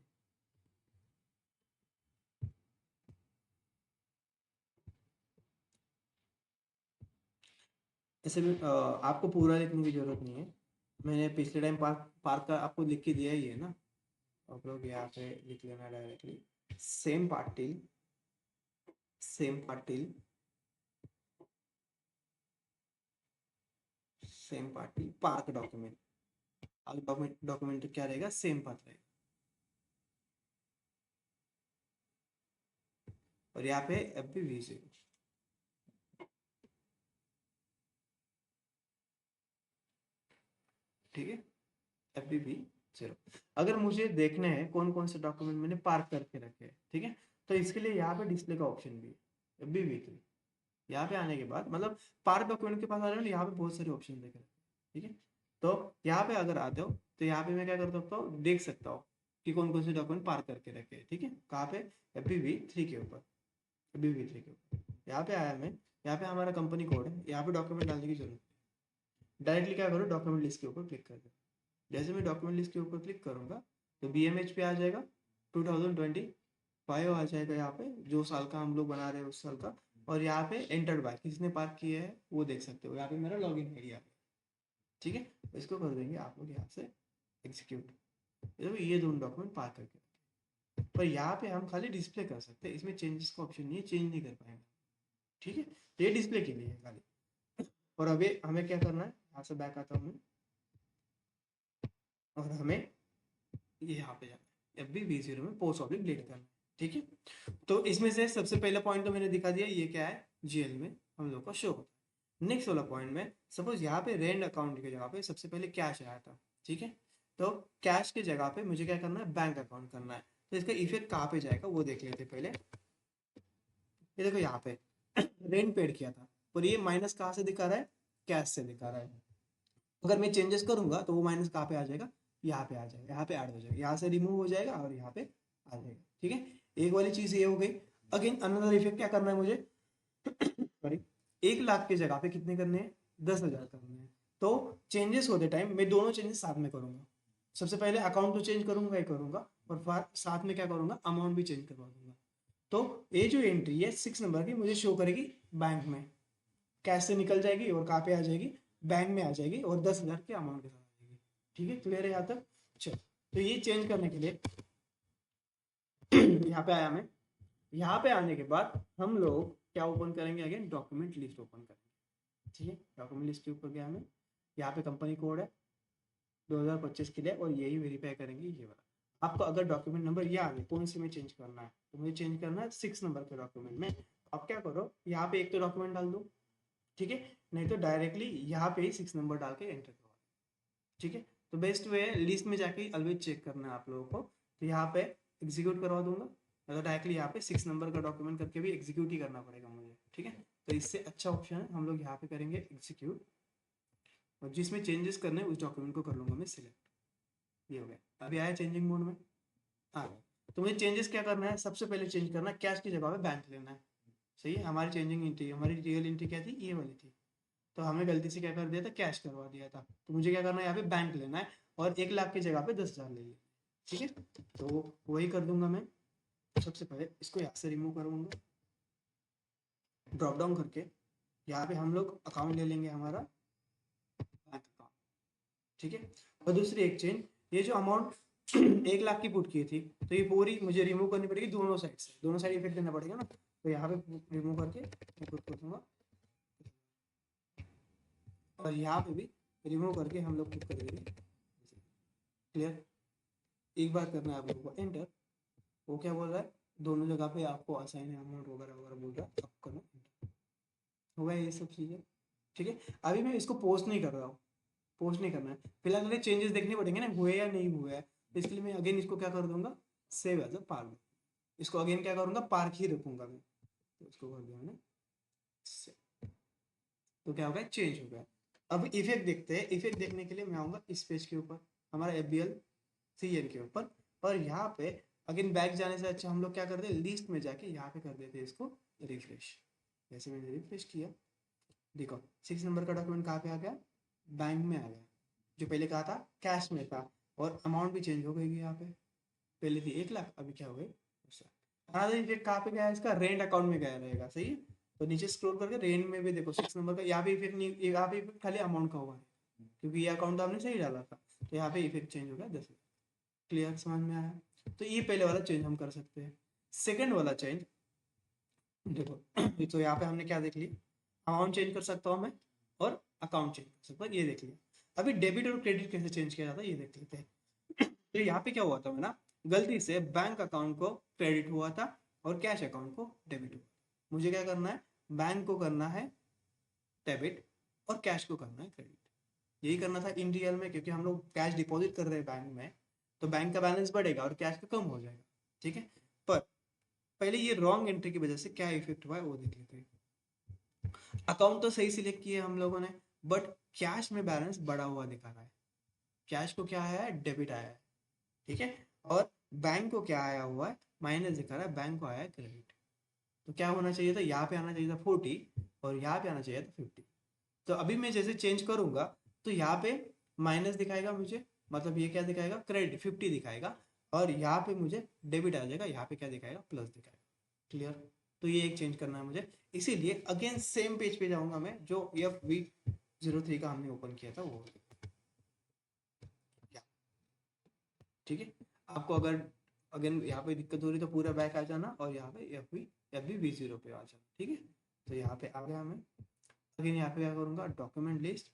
ऐसे भी आपको पूरा लिखने की जरूरत नहीं है, मैंने पिछले टाइम पार्क पार्क का आपको लिख के दिया ही है ना, आप लोग यहाँ पे लिख लेना directly, same partial, same partial, same partial park document. Document document क्या रहेगा, सेम पाथ रहेगा, और यहाँ पे FBV0। ठीक है, FBV0। अगर मुझे देखने हैं कौन कौन से डॉक्यूमेंट मैंने पार्क करके रखे हैं, ठीक है, तो इसके लिए यहाँ पे डिस्प्ले का ऑप्शन भी है, FBV3। यहाँ पे आने के बाद मतलब पार्क डॉक्यूमेंट के पास आ रहे हो ना, यहाँ पे बहुत सारे ऑप्शन देख रहे हैं। ठीक है, तो यहाँ पे अगर आते हो तो यहाँ पे मैं क्या कर सकता हूँ, देख सकता हूँ कि कौन कौन से डॉक्यूमेंट पार्क करके रखे हैं। ठीक है, कहाँ पे, FBV3 के ऊपर, FBV3 के ऊपर यहाँ पे आया मैं, यहाँ पे हमारा कंपनी कोड है, यहाँ पे डॉक्यूमेंट डालने की जरूरत है। डायरेक्टली क्या करो, डॉक्यूमेंट लिस्ट के ऊपर क्लिक कर दो। जैसे मैं डॉक्यूमेंट लिस्ट के ऊपर क्लिक करूंगा तो BMH पे आ जाएगा, 2025 आ जाएगा यहाँ पे, जो साल का हम लोग बना रहे हैं उस साल का। और यहाँ पे एंटर्ड बाय, किसने पार्क किया है वो देख सकते हो, यहाँ पे मेरा लॉगिन आईडी आ गया। ठीक है, इसको कर देंगे आप लोग यहाँ से एग्जीक्यूट। देखो ये दोनों डॉक्यूमेंट पार्क करके, पर यहाँ पे हम खाली डिस्प्ले कर सकते हैं, इसमें चेंजेस का ऑप्शन नहीं है, चेंज नहीं कर पाएंगे। ठीक है, तो ये डिस्प्ले के लिए है खाली। और अभी हमें क्या करना है, यहाँ से बैक आता हूँ और हमें ये यहाँ पे जाना है, FBV0 में पोस्ट ऑब्लिक डिलीट करना है। ठीक है, तो इसमें से सबसे पहला पॉइंट तो मैंने दिखा दिया, ये क्या है, GL में हम लोग का शो होता है। नेक्स्ट वाला पॉइंट में सपोज यहाँ पे रेंट अकाउंट की जगह पे सबसे पहले कैश आया था। ठीक है, तो कैश की जगह पे मुझे क्या करना है, बैंक अकाउंट करना है। तो इसका इफेक्ट कहाँ पे जाएगा वो देख लेते पहले। ये देखो यहाँ पे रेंट पेड किया था, और ये माइनस कहाँ से दिखा रहा है, कैश से दिखा रहा है। अगर मैं चेंजेस करूंगा तो वो माइनस कहाँ पे आ जाएगा, यहाँ पे आ जाएगा, यहाँ पे ऐड हो जाएगा, यहाँ से रिमूव हो जाएगा और यहाँ पे आ जाएगा। ठीक है, एक वाली चीज ये हो गई। अगेन अनदर इफेक्ट क्या करना है मुझे, सॉरी, 1 लाख की जगह पे कितने करने हैं, 10,000 करने हैं। तो चेंजेस होते टाइम मैं दोनों चेंजेस साथ में करूंगा। सबसे पहले अकाउंट तो चेंज करूंगा ही करूंगा, और साथ में क्या करूंगा, अमाउंट भी चेंज करवा दूंगा। तो ये जो एंट्री है 6 नंबर की मुझे शो करेगी बैंक में, कैश से निकल जाएगी और कहाँ पे आ जाएगी, बैंक में आ जाएगी, और 10,000 के अमाउंट के साथ आ जाएगी। ठीक है, क्लियर है यहाँ तक? चलो, तो ये चेंज करने के लिए यहाँ पे आया मैं। यहाँ पे आने के बाद हम लोग क्या ओपन करेंगे, अगेन डॉक्यूमेंट लिस्ट ओपन करेंगे। ठीक है, डॉक्यूमेंट लिस्ट के ऊपर गया मैं, यहाँ पे कंपनी कोड है 2025 के लिए, और यही वेरीफाई करेंगे ये वाला। आपको अगर डॉक्यूमेंट नंबर ये आगे कौन से में चेंज करना है, तो मुझे चेंज करना है 6 नंबर के डॉक्यूमेंट में। आप क्या करो, यहाँ पे एक तो डॉक्यूमेंट डाल दो, ठीक है, नहीं तो डायरेक्टली यहाँ पे ही 6 नंबर डाल के एंटर करो। ठीक है, तो बेस्ट वे है लिस्ट में जाके ऑलवेज चेक करना है आप लोगों को। तो यहाँ पे एग्जीक्यूट करवा दूंगा, अगर डायरेक्टली यहाँ पे 6 नंबर का डॉक्यूमेंट करके भी एग्जीक्यूट ही करना पड़ेगा मुझे। ठीक है, तो इससे अच्छा ऑप्शन है हम लोग यहाँ पे करेंगे एग्जीक्यूट, और जिसमें चेंजेस करने हैं उस डॉक्यूमेंट को कर लूँगा मैं सिलेक्ट। ये हो गया, अभी आया चेंजिंग मोड में आ गया। तो मुझे चेंजेस क्या करना है, सबसे पहले चेंज करना है कैश की जगह पे बैंक लेना है। सही है, हमारी चेंजिंग एंट्री, हमारी रियल एंट्री क्या थी, ये वाली थी, तो हमने गलती से क्या कर दिया था, कैश करवा दिया था। तो मुझे क्या करना है, यहाँ पे बैंक लेना है और 1 लाख की जगह पे 10,000 ले लिया। ठीक है, तो वही कर दूंगा मैं। सबसे पहले इसको यहाँ से रिमूव करूंगा, ड्रॉप डाउन करके यहाँ पे हम लोग अकाउंट ले लेंगे हमारा बैंक अकाउंट। ठीक है, और दूसरी एक चेंज, ये जो अमाउंट 1 लाख की पुट की थी, तो ये पूरी मुझे रिमूव करनी पड़ेगी दोनों साइड से, दोनों साइड इफेक्ट देना पड़ेगा ना। तो यहाँ पे रिमूव करके पुट कर दूंगा, और यहाँ पे भी रिमूव करके हम लोग पुट कर देंगे। क्लियर, एक बार करना है आप लोगों को एंटर। वो क्या बोल रहा है, दोनों जगह पे आपको असाइन है अमाउंट वगैरह वगैरह बोल रहा है, अब करो enter। हो गया ये सब चीज़ें। ठीक है, अभी मैं इसको पोस्ट नहीं कर रहा हूँ, पोस्ट नहीं करना है फिलहाल, मुझे चेंजेस देखने पड़ेंगे ना हुए या नहीं हुए है, तो इसके लिए मैं अगेन इसको क्या कर दूंगा, सेव एज अ पार्क। इसको अगेन क्या करूंगा, पार्क ही रखूंगा मैं, तो इसको कर दिया मैंने save। तो क्या होगा, चेंज हो गया। अब इफेक्ट देखते हैं, इफेक्ट देखने के लिए मैं आऊंगा इस पेज के ऊपर, हमारा FBL CN के ऊपर, और यहाँ पे अगेन बैक जाने से अच्छा हम लोग क्या करते हैं, लिस्ट में जाके यहाँ पे कर देते हैं इसको रिफ्रेश। जैसे मैंने रिफ्रेश किया, देखो 6 नंबर का डॉक्यूमेंट कहाँ पे आ गया, बैंक में आ गया, जो पहले कहा था कैश में था, और अमाउंट भी चेंज हो गई यहाँ पे, पहले थी 1 लाख, अभी क्या हो गई। अनदर इफेक्ट कहाँ पे गया है इसका, रेंट अकाउंट में गया रहेगा। सही है, तो नीचे स्क्रॉल करके रेंट में भी देखो 6 नंबर का, यहाँ पे इफेक्ट नहीं, यहाँ पे इफेक्ट खाली अमाउंट का हुआ है, क्योंकि ये अकाउंट आपने सही डाला था, तो यहाँ पे इफेक्ट चेंज हो गया 10। क्लियर, समझ में आया। तो ये पहले वाला चेंज हम कर सकते हैं। सेकंड वाला चेंज देखो तो यहाँ पे हमने क्या देख लिया, अमाउंट चेंज कर सकता हूँ मैं, और अकाउंट चेंज कर सकता हूँ, ये देख लिया। अभी डेबिट और क्रेडिट कैसे चेंज किया जाता है ये देख लेते हैं। तो यहाँ पे क्या हुआ था मेरा, गलती से बैंक अकाउंट को क्रेडिट हुआ था और कैश अकाउंट को डेबिट हुआ। मुझे क्या करना है, बैंक को करना है डेबिट और कैश को करना है क्रेडिट। यही करना था इन रियल में, क्योंकि हम लोग कैश डिपॉजिट कर रहे हैं बैंक में, तो बैंक का बैलेंस बढ़ेगा और कैश का कम हो जाएगा। ठीक है, पर पहले ये रॉन्ग एंट्री की वजह से क्या इफेक्ट हुआ है वो देख लेते हैं। अकाउंट तो सही सिलेक्ट किए हम लोगों ने, बट कैश में बैलेंस बढ़ा हुआ दिखा रहा है, कैश को क्या आया है, डेबिट आया है। ठीक है, और बैंक को क्या आया हुआ है, माइनस दिखा रहा है, बैंक को आया है क्रेडिट। तो क्या होना चाहिए था, यहाँ पे आना चाहिए था 40 और यहाँ पे आना चाहिए था 50। तो अभी मैं जैसे चेंज करूंगा तो यहाँ पे माइनस दिखाएगा मुझे, मतलब ये क्या दिखाएगा, क्रेडिट 50 दिखाएगा, और यहाँ पे मुझे डेबिट आ जाएगा, यहाँ पे क्या दिखाएगा, प्लस दिखाएगा। क्लियर, तो ये एक चेंज करना है मुझे, इसीलिए अगेन सेम पेज पे जाऊंगा मैं, जो FV03 का हमने ओपन किया था वो। ठीक है, आपको अगर अगेन यहाँ पे दिक्कत हो रही तो पूरा बैक आ जाना, और यहाँ पे FV0 पे आ जाना। ठीक है, तो यहाँ पे आ गया मैं, अगेन यहाँ पे क्या करूँगा, डॉक्यूमेंट लिस्ट,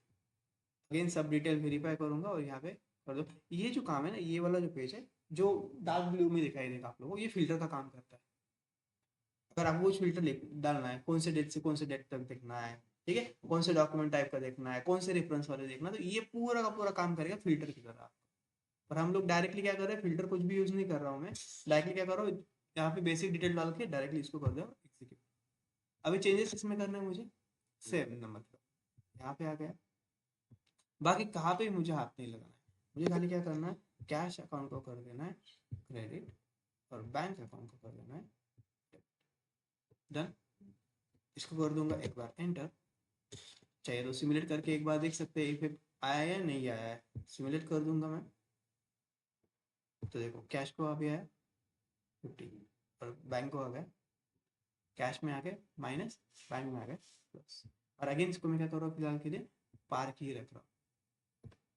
अगेन सब डिटेल वेरीफाई करूंगा, और यहाँ पे कर दो। ये जो काम है ना, ये वाला जो पेज है जो डार्क ब्लू में दिखाई देगा आप लोगों को, ये फिल्टर का काम करता है। अगर आपको कुछ फिल्टर डालना है, कौन से डेट से कौन से डेट तक देखना है, ठीक है, कौन से डॉक्यूमेंट टाइप का देखना है, कौन से रेफरेंस वाले देखना है, तो ये पूरा का पूरा काम करेगा फिल्टर की तरह। पर हम लोग डायरेक्टली क्या कर रहे हैं, फिल्टर कुछ भी यूज नहीं कर रहा हूँ मैं, डायरेक्टली क्या कर रहा हूँ, यहाँ पे बेसिक डिटेल डाल के डायरेक्टली इसको कर दो एग्जीक्यूट। अभी चेंजेस इसमें करना है मुझे, सेव नंबर यहाँ पे आ गया, बाकी कहाँ पे मुझे हाथ नहीं लगाना है, मुझे खाली क्या करना है, कैश अकाउंट को कर देना है क्रेडिट, और बैंक अकाउंट को कर देना है डन। इसको कर दूंगा एक बार एंटर, चाहिए तो सिमुलेट करके एक बार देख सकते हैं इफेक्ट आया है या नहीं आया है। सिमुलेट कर दूंगा मैं, तो देखो कैश को आ गया है 50, और बैंक को आ गया, कैश में आ गया माइनस, बैंक में आ गया प्लस, और अगेन इसको मैं क्या कर रहा हूँ फिलहाल के लिए पार्क ही रख रहा हूँ।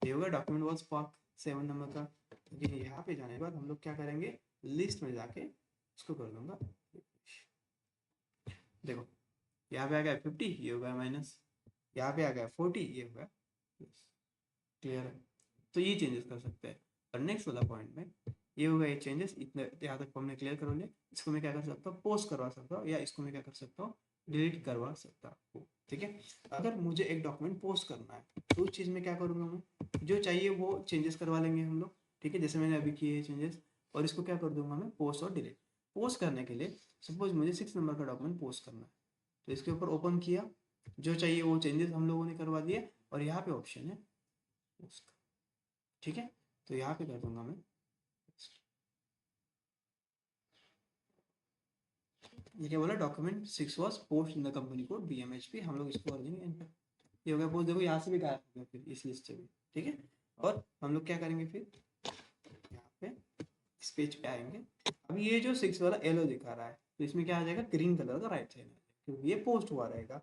ये होगा डॉक्यूमेंट वॉज पार्क 7 नंबर का। लेकिन यहाँ पे जाने के बाद हम लोग क्या करेंगे, लिस्ट में जाके इसको कर दूंगा, देखो यहाँ पे आ गया 50, ये हो गया माइनस, यहाँ पे आ गया 40, ये हो गया प्लस। क्लियर है, तो ये चेंजेस कर सकते हैं। और नेक्स्ट वाला पॉइंट में ये होगा, ये चेंजेस इतने यहाँ तक हमने क्लियर कर लिया। इसको मैं क्या कर सकता हूँ, पोस्ट करवा सकता हूँ, या इसको मैं क्या कर सकता हूँ, डिलीट करवा सकता हूँ। ठीक है, अगर मुझे एक डॉक्यूमेंट पोस्ट करना है तो उस चीज़ में क्या करूँगा मैं, जो चाहिए वो चेंजेस करवा लेंगे हम लोग। ठीक है, जैसे मैंने अभी किए चेंजेस, और इसको क्या कर दूंगा मैं, पोस्ट और डिलीट। पोस्ट करने के लिए सपोज मुझे 6 नंबर का डॉक्यूमेंट पोस्ट करना है, तो इसके ऊपर ओपन किया, जो चाहिए वो चेंजेस हम लोगों ने करवा दिए, और यहाँ पे ऑप्शन है उसका, ठीक है। तो यहाँ पे कर दूंगा मैं, ये क्या बोला, document 6 was post in the company code BMHP, हम लोग इसको कर देंगे एंटर। ये हो गया पोस्ट, देखो यहाँ से भी गायब हो गया फिर इस लिस्ट से भी, ठीक है। और हम लोग क्या करेंगे फिर, यहाँ पे इस पेज पे आएंगे। अब ये जो 6 वाला येलो दिखा रहा है, तो इसमें क्या आ जाएगा, ग्रीन कलर का राइट साइड, क्योंकि ये पोस्ट हुआ रहेगा।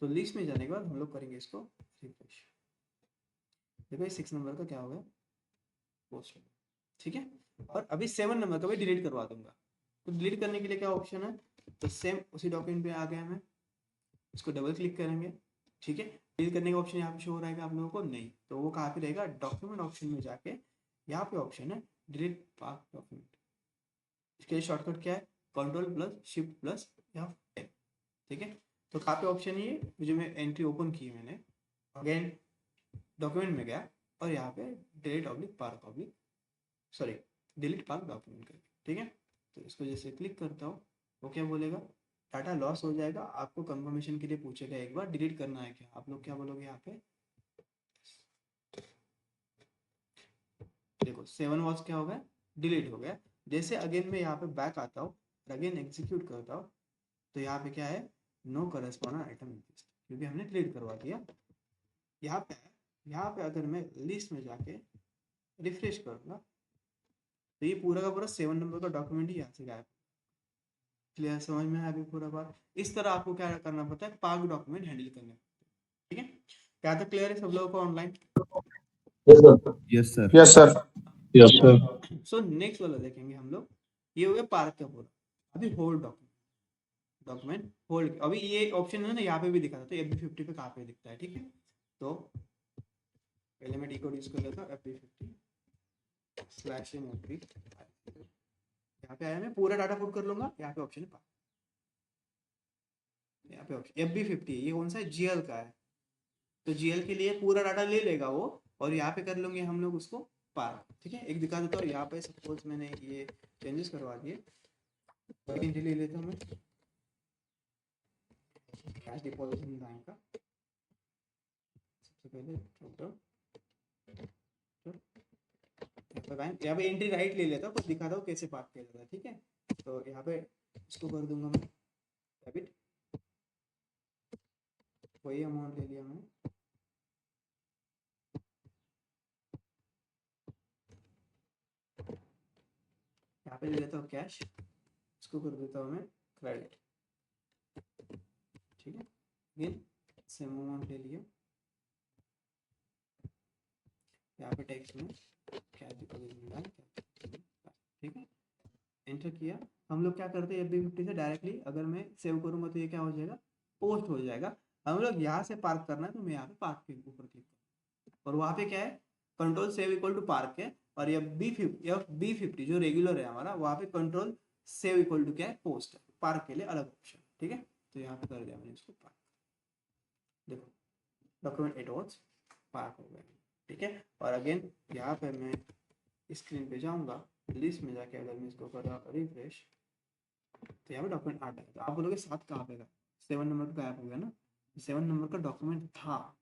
तो लिस्ट में जाने के बाद हम लोग करेंगे इसको रिफ्रेश, देखो ये 6 नंबर का क्या हो गया, पोस्ट, ठीक है। और अभी 7 नंबर का भी डिलीट करवा दूंगा। तो डिलीट करने के लिए क्या ऑप्शन है, तो सेम उसी डॉक्यूमेंट पे आ गया, मैं इसको डबल क्लिक करेंगे, ठीक है। डिलीट करने का ऑप्शन यहाँ पे शो हो रहेगा आप लोगों को, नहीं तो वो कहाँ पे रहेगा, डॉक्यूमेंट ऑप्शन में जाके यहाँ पे ऑप्शन है डिलीट पार्ट डॉक्यूमेंट। इसके लिए शॉर्टकट क्या है, Ctrl+Shift+F, ठीक है। तो कहाँ पे ऑप्शन ये, मुझे मैं एंट्री ओपन की मैंने, अगेन डॉक्यूमेंट में गया और यहाँ पे डिलीट पार्ट डॉक्यूमेंट करके, ठीक है। तो इसको जैसे क्लिक करता हूँ, वो क्या बोलेगा, डाटा लॉस हो जाएगा, आपको कंफर्मेशन के लिए पूछेगा एक बार डिलीट करना है क्या, आप लोग क्या बोलोगे यहाँ पे, देखो 7 वॉच क्या हो गया, डिलीट हो गया। जैसे अगेन मैं यहाँ पे बैक आता हूँ, अगेन एग्जीक्यूट करता हूँ, तो यहाँ पे क्या है, no corresponding item in list, क्योंकि हमने डिलीट करवा दिया। यहाँ पे अगर मैं लिस्ट में जाके रिफ्रेश करूंगा, तो ये पूरा का पूरा 7 नंबर का डॉक्यूमेंट ही यहाँ से गायब। क्लियर, समझ में है अभी पूरा बात। इस तरह आपको क्या करना पड़ता है, पार्क डॉक्यूमेंट हैंडल करने, ठीक है। क्या तक क्लियर है सब लोगों को online? Yes sir. Yes sir. Yes sir. So next वाला देखेंगे हम लोग, ये हो गया पार्क का पूरा। अभी होल्ड डॉक्यूमेंट होल्ड, अभी ये ऑप्शन है ना यहाँ पे भी दिखा था, तो FB50 पे कहाँ पे दिखता है, ठीक है। तो पहले मैं डिकोड यूज कर लेता हूँ, FB50/FB, यहाँ पे आया, मैं पूरा डाटा पुट कर लूंगा, यहाँ पे ऑप्शन है पार्क, यहाँ पे ऑप्शन FB50, ये कौन सा है, GL का है, तो GL के लिए पूरा डाटा ले लेगा वो, और यहाँ पे कर लेंगे हम लोग उसको पार्क, ठीक है। एक दिखा देता हूँ, यहाँ पे सपोज मैंने ये चेंजेस करवा दिए, एंट्री ले लेता हूँ मैं, कैश डिपॉजिशन बैंक का, सबसे पहले बैंक, यहाँ पे एंट्री राइट ले लेता हूँ, कुछ दिखाता हूँ कैसे पार्क किया जाता है, ठीक है। तो यहाँ पे इसको कर दूंगा मैं डेबिट, वही अमाउंट ले लिया मैंने, यहाँ पे ले लेता हूँ कैश, इसको कर देता हूँ मैं क्रेडिट, ठीक है। अगेन सेम अमाउंट ले लिया, यहाँ पे टैक्स में कैश डिपॉजिट बैंक, ठीक है, एंटर किया। हम लोग क्या करते हैं, FB50 से डायरेक्टली अगर मैं सेव करूंगा तो ये क्या हो जाएगा, पोस्ट हो जाएगा। हम लोग यहाँ से पार्क करना है, तो मैं यहाँ पे पार्क के ऊपर क्लिक करूँ, और वहाँ पे क्या है, control save equal to park है, और ये FB50 जो रेगुलर है हमारा, वहाँ पे कंट्रोल सेव इक्वल टू क्या है, पोस्ट है, पार्क के लिए अलग ऑप्शन, ठीक है। तो यहाँ पे कर दिया मैंने इसको पार्क, देखो डॉक्यूमेंट इट वॉज पार्क हो गया, ठीक है। और अगेन यहाँ पे मैं स्क्रीन पे जाऊँगा, लिस्ट में जाके अगर मैं इसको कर रिफ्रेश, तो यहाँ पे डॉक्यूमेंट आ जाएगा। तो आप बोलोगे 7 कहाँ पे गया, 7 नंबर का गायब हो गया ना, 7 नंबर का डॉक्यूमेंट था,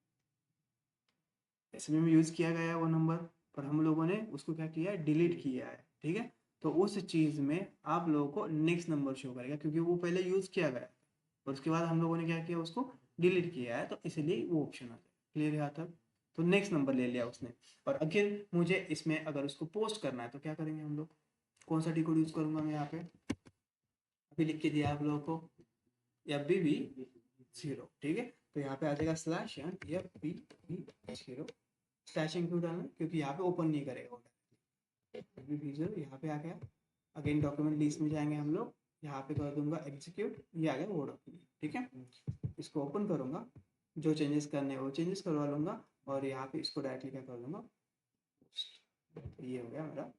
इसमें में यूज किया गया है वो नंबर, पर हम लोगों ने उसको क्या किया है, डिलीट किया है, ठीक है। तो उस चीज में आप लोगों को नेक्स्ट नंबर शो करेगा, क्योंकि वो पहले यूज किया गया और उसके बाद हम लोगों ने क्या किया, उसको डिलीट किया है, तो इसलिए वो ऑप्शन आ जाएगा। क्लियर है यहाँ तक? तो नेक्स्ट नंबर ले लिया उसने, और अगेन मुझे इसमें अगर उसको पोस्ट करना है तो क्या करेंगे हम लोग, कौन सा डिकोड यूज करूंगा मैं यहाँ पे, अभी लिख के दिया आप लोगों को, FB0, ठीक है। तो यहाँ पे आ जाएगा /FB0, स्लैशिंग क्यों डालना, क्योंकि यहाँ पे ओपन नहीं करेगा, FB0 यहाँ पे आ गया। अगेन डॉक्यूमेंट लिस्ट में जाएंगे हम लोग, यहाँ पे कर दूंगा एग्जीक्यूट, ये आ गया वो डॉक्यूमेंट, ठीक है। इसको ओपन करूंगा, जो चेंजेस करने हैं वो चेंजेस करवा लूंगा, और यहाँ पे इसको डायरेक्टली क्या कर दूंगा, ये हो गया मेरा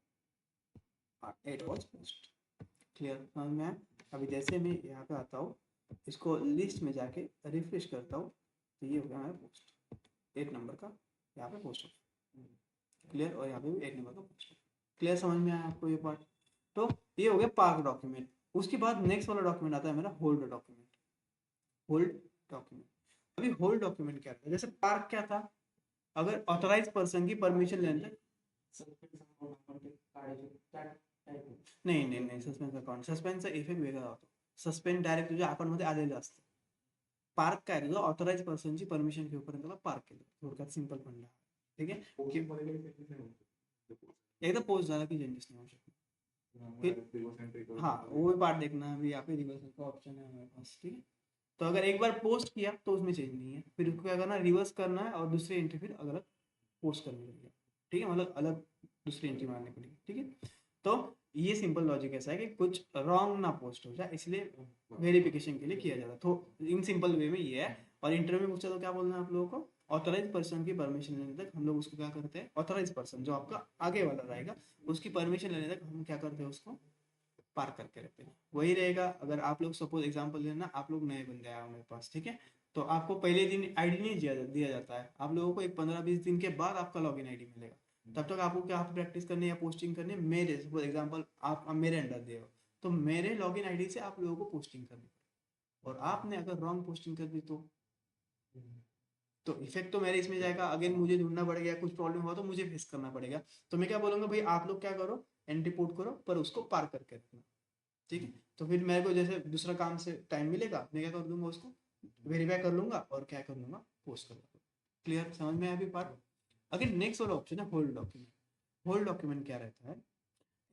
8 वॉच पोस्ट। क्लियर समझ में आया? अभी जैसे मैं यहाँ पे आता हूँ, इसको लिस्ट में जाके रिफ्रेश करता हूँ, तो ये हो गया मेरा पोस्ट, 8 नंबर का यहाँ पे पोस्ट हो, क्लियर। और यहाँ पे भी 8 नंबर का पोस्ट, क्लियर समझ में आया आपको ये पार्ट? तो ये हो गया पार्क डॉक्यूमेंट। उसके बाद नेक्स्ट वाला डॉक्यूमेंट आता है मेरा होल्ड डॉक्यूमेंट। Hold document. अभी होल्ड डॉक्यूमेंट क्या था, जैसे पार्क क्या था, अगर ऑथराइज पर्सन की परमिशन लेने तक नाही नाही नाही सस्पेन्स अकाउंट, सस्पेन्सचा इफेक्ट वेगळा होतो. सस्पेंड डायरेक्ट तुझ्या अकाउंटमध्ये आलेलं असतं. पार्क काय तुझं ऑथराइज पर्सनची परमिशन घेऊपर्यंत त्याला पार्क केलं, थोडक्यात सिंपल म्हणलं. ठीक आहे, एकदा पोस्ट झाला की चेंजेस नहीं हो सकते. हाँ वो पार्ट देखना है, अभी यहाँ पे रिवर्स का ऑप्शन है हमारे पास. ठीक है, तो अगर एक बार पोस्ट किया तो उसमें चेंज नहीं है, फिर उसको क्या करना है, रिवर्स करना है और दूसरी एंट्री फिर अलग पोस्ट करनी पड़ेगी. ठीक है, मतलब अलग दूसरी एंट्री मारनी पड़ेगी. ठीक है, तो ये सिंपल लॉजिक ऐसा है कि कुछ रॉन्ग ना पोस्ट हो जाए, इसलिए वेरिफिकेशन के लिए किया जाता है. तो इन सिंपल वे में ये है. और इंटरव्यू में पूछा तो क्या बोलना है आप लोगों को, ऑथराइज पर्सन की परमिशन लेने तक हम लोग उसको क्या करते हैं, ऑथराइज पर्सन जो आपका आगे वाला रहेगा उसकी परमिशन लेने तक हम क्या करते हैं, उसको पार करके रखते हैं. वही रहेगा अगर आप लोग सपोज एग्जांपल लेना, आप लोग नए बंदे आए हमारे पास. ठीक है, तो आपको पहले दिन आईडी नहीं दिया जाता है, आप लोगों को एक 15-20 दिन के बाद आपका लॉगिन आईडी मिलेगा. तब तक आपको क्या प्रैक्टिस करनी है या पोस्टिंग करनी है, मेरे सपोज एग्जांपल आप मेरे अंडर दिए हो तो मेरे लॉगिन आईडी से आप लोगों को पोस्टिंग करनी है. और आपने अगर रॉन्ग पोस्टिंग कर दी तो इफेक्ट तो मेरे इसमें जाएगा, अगेन मुझे ढूंढना पड़ेगा, कुछ प्रॉब्लम हुआ तो मुझे फेस करना पड़ेगा. तो मैं क्या बोलूंगा, भाई आप लोग क्या करो, एंट्री पुट करो पर उसको पार करके रखना. ठीक है, तो फिर मेरे को जैसे दूसरा काम से टाइम मिलेगा, मैं क्या कर दूंगा, उसको वेरीफाई कर लूंगा और क्या कर लूंगा, पोस्ट कर लूंगा. क्लियर, समझ में आया अभी पार्ट. अगर नेक्स्ट वाला ऑप्शन है होल्ड डॉक्यूमेंट. होल्ड डॉक्यूमेंट क्या रहता है,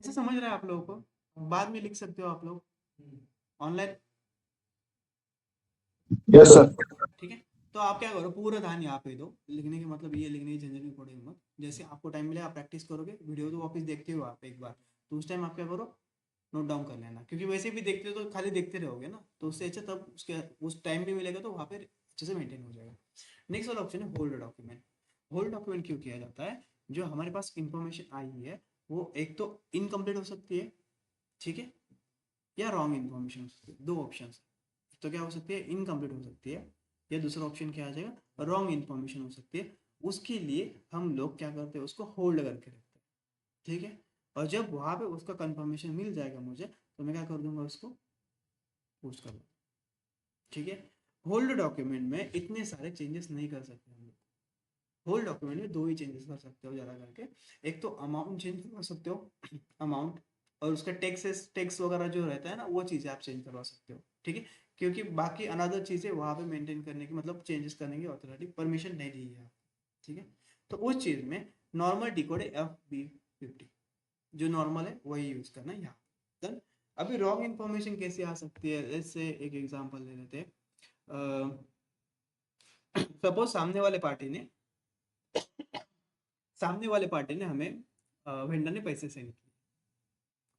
ऐसा समझ रहे हैं आप लोगों को, बाद में लिख सकते हो आप लोग ऑनलाइन. Yes, sir. ठीक है, तो आप क्या करो, पूरा ध्यान यहाँ पे दो, लिखने के मतलब ये लिखने की झंझट में पड़े मत. जैसे आपको टाइम मिले आप प्रैक्टिस करोगे, वीडियो तो वापस देखते हो आप एक बार, तो उस टाइम आप क्या करो, नोट डाउन कर लेना, क्योंकि वैसे भी देखते हो तो खाली देखते रहोगे ना, तो उससे अच्छा तब उसके उस टाइम भी मिलेगा तो वहाँ पे अच्छे से मेंटेन हो जाएगा. नेक्स्ट वाला ऑप्शन है होल्ड डॉक्यूमेंट. होल्ड डॉक्यूमेंट क्यों किया जाता है, जो हमारे पास इंफॉर्मेशन आई है वो एक तो इनकम्प्लीट हो सकती है, ठीक है, या रॉन्ग इन्फॉर्मेशन हो सकती है. दो ऑप्शन, तो क्या हो सकती है, इनकम्प्लीट हो सकती है, या दूसरा ऑप्शन क्या आ जाएगा, रॉन्ग इन्फॉर्मेशन हो सकती है. उसके लिए हम लोग क्या करते हैं, उसको होल्ड करके रखते हैं. ठीक है, और जब वहां पे उसका कंफर्मेशन मिल जाएगा मुझे, तो मैं क्या कर दूंगा, उसको पोस्ट कर दूंगा. ठीक है, होल्ड डॉक्यूमेंट में इतने सारे चेंजेस नहीं कर सकते हम लोग. होल डॉक्यूमेंट में दो ही चेंजेस कर सकते हो ज़्यादा करके. एक तो अमाउंट चेंज कर सकते हो, अमाउंट, और उसका टैक्स वगैरह जो रहता है ना, वो चीज़ें आप चेंज करवा सकते हो. ठीक है, क्योंकि बाकी अनदर चीज़ें वहाँ पे मेंटेन करने की, मतलब चेंजेस करने की अथॉरिटी परमिशन नहीं दी है. ठीक है, तो उस चीज़ में नॉर्मल डिकोड है FB50, जो नॉर्मल है वही यूज़ करना है यहाँ. देन अभी रॉन्ग इन्फॉर्मेशन कैसे आ सकती है, जैसे एक एग्जाम्पल ले लेते हैं. सपोज सामने वाले पार्टी ने हमें, वेंडर ने पैसे सेंड किए.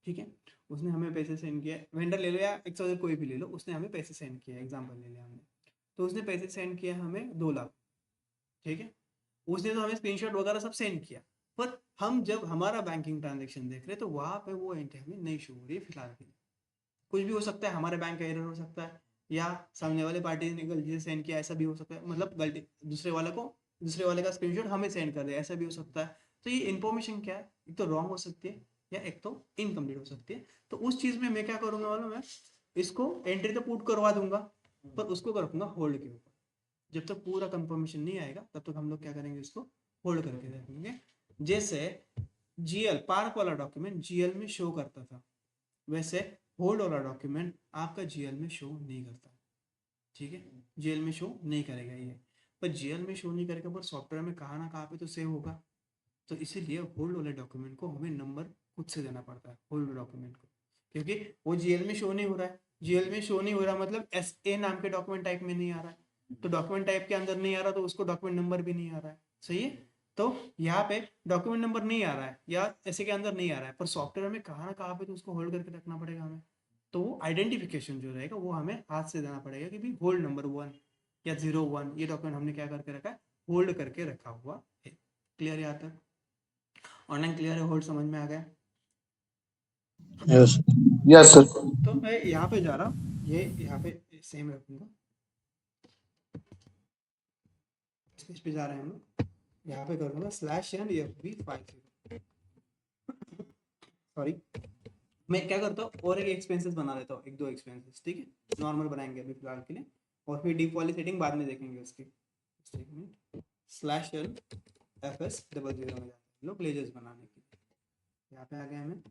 ठीक है, उसने हमें पैसे सेंड किया, वेंडर ले लो या एक कोई भी ले लो, उसने हमें पैसे सेंड किया, एग्जांपल ले लिया हमने. तो उसने पैसे सेंड किया हमें 2 लाख. ठीक है, उसने तो हमें स्क्रीनशॉट वगैरह सब सेंड किया, पर हम जब हमारा बैंकिंग ट्रांजेक्शन देख रहे तो वहाँ पे वो एंट्री हमें नहीं शो हो रही है फिलहाल के लिए. कुछ भी हो सकता है, हमारे बैंक का एरर हो सकता है, या सामने वाले पार्टी ने गलती से सेंड किया, ऐसा भी हो सकता है, मतलब गलती दूसरे वाले का स्क्रीनशॉट हमें सेंड कर दे, ऐसा भी हो सकता है. तो ये इन्फॉर्मेशन क्या है, एक तो रॉन्ग हो सकती है या एक तो इनकम्प्लीट हो सकती है. तो उस चीज में मैं क्या करूंगा मालूम है, इसको एंट्री तो पुट करवा दूंगा, पर उसको रखूंगा होल्ड के ऊपर. जब तक पूरा कंफर्मेशन नहीं आएगा तब तक हम लोग क्या करेंगे, इसको होल्ड करके रखेंगे. जैसे जीएल पार्क वाला डॉक्यूमेंट जीएल में शो करता था, वैसे होल्ड वाला डॉक्यूमेंट आपका जीएल में शो नहीं करता. ठीक है, जीएल में शो नहीं करेगा ये, पर जीएल में शो नहीं करेगा पर सॉफ्टवेयर में कहाँ ना कहाँ पे तो सेव होगा. तो इसीलिए होल्ड वाले डॉक्यूमेंट को हमें नंबर खुद से देना पड़ता है, होल्ड डॉक्यूमेंट को, क्योंकि वो जीएल में शो नहीं हो रहा है. जीएल में शो नहीं हो रहा मतलब SA नाम के डॉक्यूमेंट टाइप में नहीं आ रहा है, तो डॉक्यूमेंट टाइप के अंदर नहीं आ रहा तो उसको डॉक्यूमेंट नंबर भी नहीं आ रहा है. सही है, तो यहाँ पे डॉक्यूमेंट नंबर नहीं आ रहा है या ऐसे के अंदर नहीं आ रहा है, पर सॉफ्टवेयर में कहाँ ना कहाँ पे तो उसको होल्ड करके रखना पड़ेगा हमें. तो वो आइडेंटिफिकेशन जो रहेगा वो हमें हाथ से देना पड़ेगा कि भाई होल्ड नंबर 1 या 01 ये डॉक्यूमेंट हमने क्या करके रखा है, होल्ड करके रखा हुआ है. क्लियर यहाँ तक, ऑनलाइन क्लियर है, होल्ड समझ में आ गया. Yes. Yes, sir. तो मैं यहाँ पे जा रहा हूँ, ये यहाँ पे सेम रखूंगा, इस पे जा रहे हैं हम लोग, यहाँ पे करूँगा /FB50. सॉरी, मैं क्या करता हूँ और एक एक्सपेंसेस बना लेता हूँ, एक दो एक्सपेंसेस. ठीक है, नॉर्मल बनाएंगे अभी फिलहाल के लिए. और फिर डिफ वाली सेटिंग बाद में देखेंगे उसकी। स्टेटमेंट /l fs00 में जाते हैं लोग लेजर्स बनाने के लिए। यहाँ पे आ गए हमें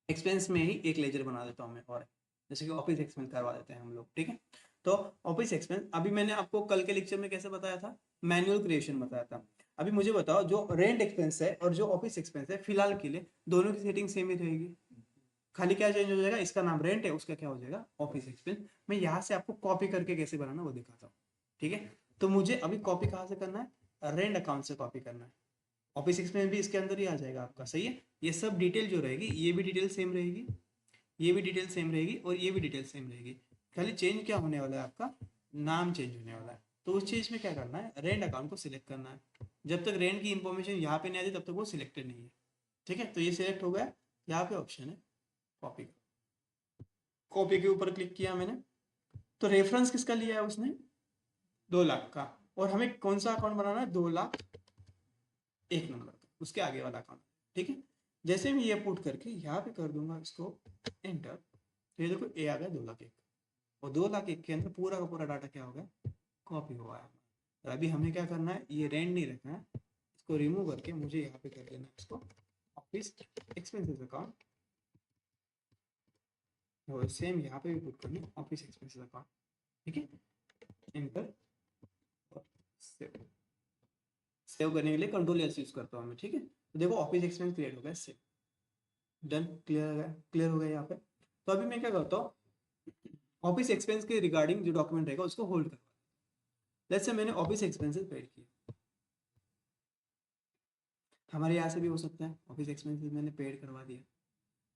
एक्सपेंस में ही एक लेजर बना देता हूँ मैं, और जैसे कि ऑफिस एक्सपेंस करवा देते हैं हम लोग, ठीक है। तो ऑफिस एक्सपेंस अभी मैंने आपको कल के लेक्चर में कैसे बताया था, मैनुअल क्रिएशन बताया था। अभी मुझे बताओ जो रेंट एक्सपेंस है और जो ऑफिस एक्सपेंस है फिलहाल के लिए दोनों की सेटिंग सेम ही रहेगी, खाली क्या चेंज हो जाएगा, इसका नाम रेंट है, उसका क्या हो जाएगा ऑफिस एक्सपेंस। मैं यहाँ से आपको कॉपी करके कैसे बनाना वो दिखाता हूँ, ठीक है। तो मुझे अभी कॉपी कहाँ से करना है, रेंट अकाउंट से कॉपी करना है। ऑफिस एक्सपेंस भी इसके अंदर ही आ जाएगा आपका, सही है। ये सब डिटेल जो रहेगी, ये भी डिटेल सेम रहेगी, ये भी डिटेल सेम रहेगी, और ये भी डिटेल सेम रहेगी। खाली चेंज क्या होने वाला है, आपका नाम चेंज होने वाला है। तो उस चीज में क्या करना है, रेंट अकाउंट को सिलेक्ट करना है। जब तक रेंट की इंफॉर्मेशन यहाँ पे नहीं आती तब तक वो सिलेक्टेड नहीं है, ठीक है। तो ये सिलेक्ट हो गया, यहाँ पे ऑप्शन है कॉपी। कॉपी के ऊपर क्लिक किया मैंने, तो रेफरेंस किसका लिया है उसने, 2 लाख का, और हमें कौन सा अकाउंट बनाना है, 2 लाख 1 नंबर का, उसके आगे वाला अकाउंट, ठीक है। जैसे मैं ये पुट करके यहाँ पे कर दूंगा इसको एंटर, तो ये देखो ए आ गया 2 लाख 1, और 2 लाख 1 के अंदर पूरा का पूरा डाटा क्या हो गया, कॉपी हुआ है। तो अभी हमें क्या करना है, ये रेंट नहीं रखना है, इसको रिमूव करके मुझे यहाँ पे कर देना है इसको ऑफिस एक्सपेंसेस अकाउंट, और सेम यहाँ पे भी पुट करना है ऑफिस एक्सपेंसेस अकाउंट, ठीक है। एंटर और सेव। सेव करने के लिए Ctrl+S यूज करता हूँ मैं, ठीक है। तो देखो ऑफिस एक्सपेंस क्रिएट हो गया, सेव, डन, क्लियर हो गया यहाँ पे। तो अभी मैं क्या करता हूँ, ऑफिस एक्सपेंस के रिगार्डिंग जो डॉक्यूमेंट रहेगा उसको होल्ड करवा, लेट्स से मैंने ऑफिस एक्सपेंसेस पेड किया, हमारे यहाँ से भी हो सकता है ऑफिस एक्सपेंसेस मैंने पेड करवा दिया,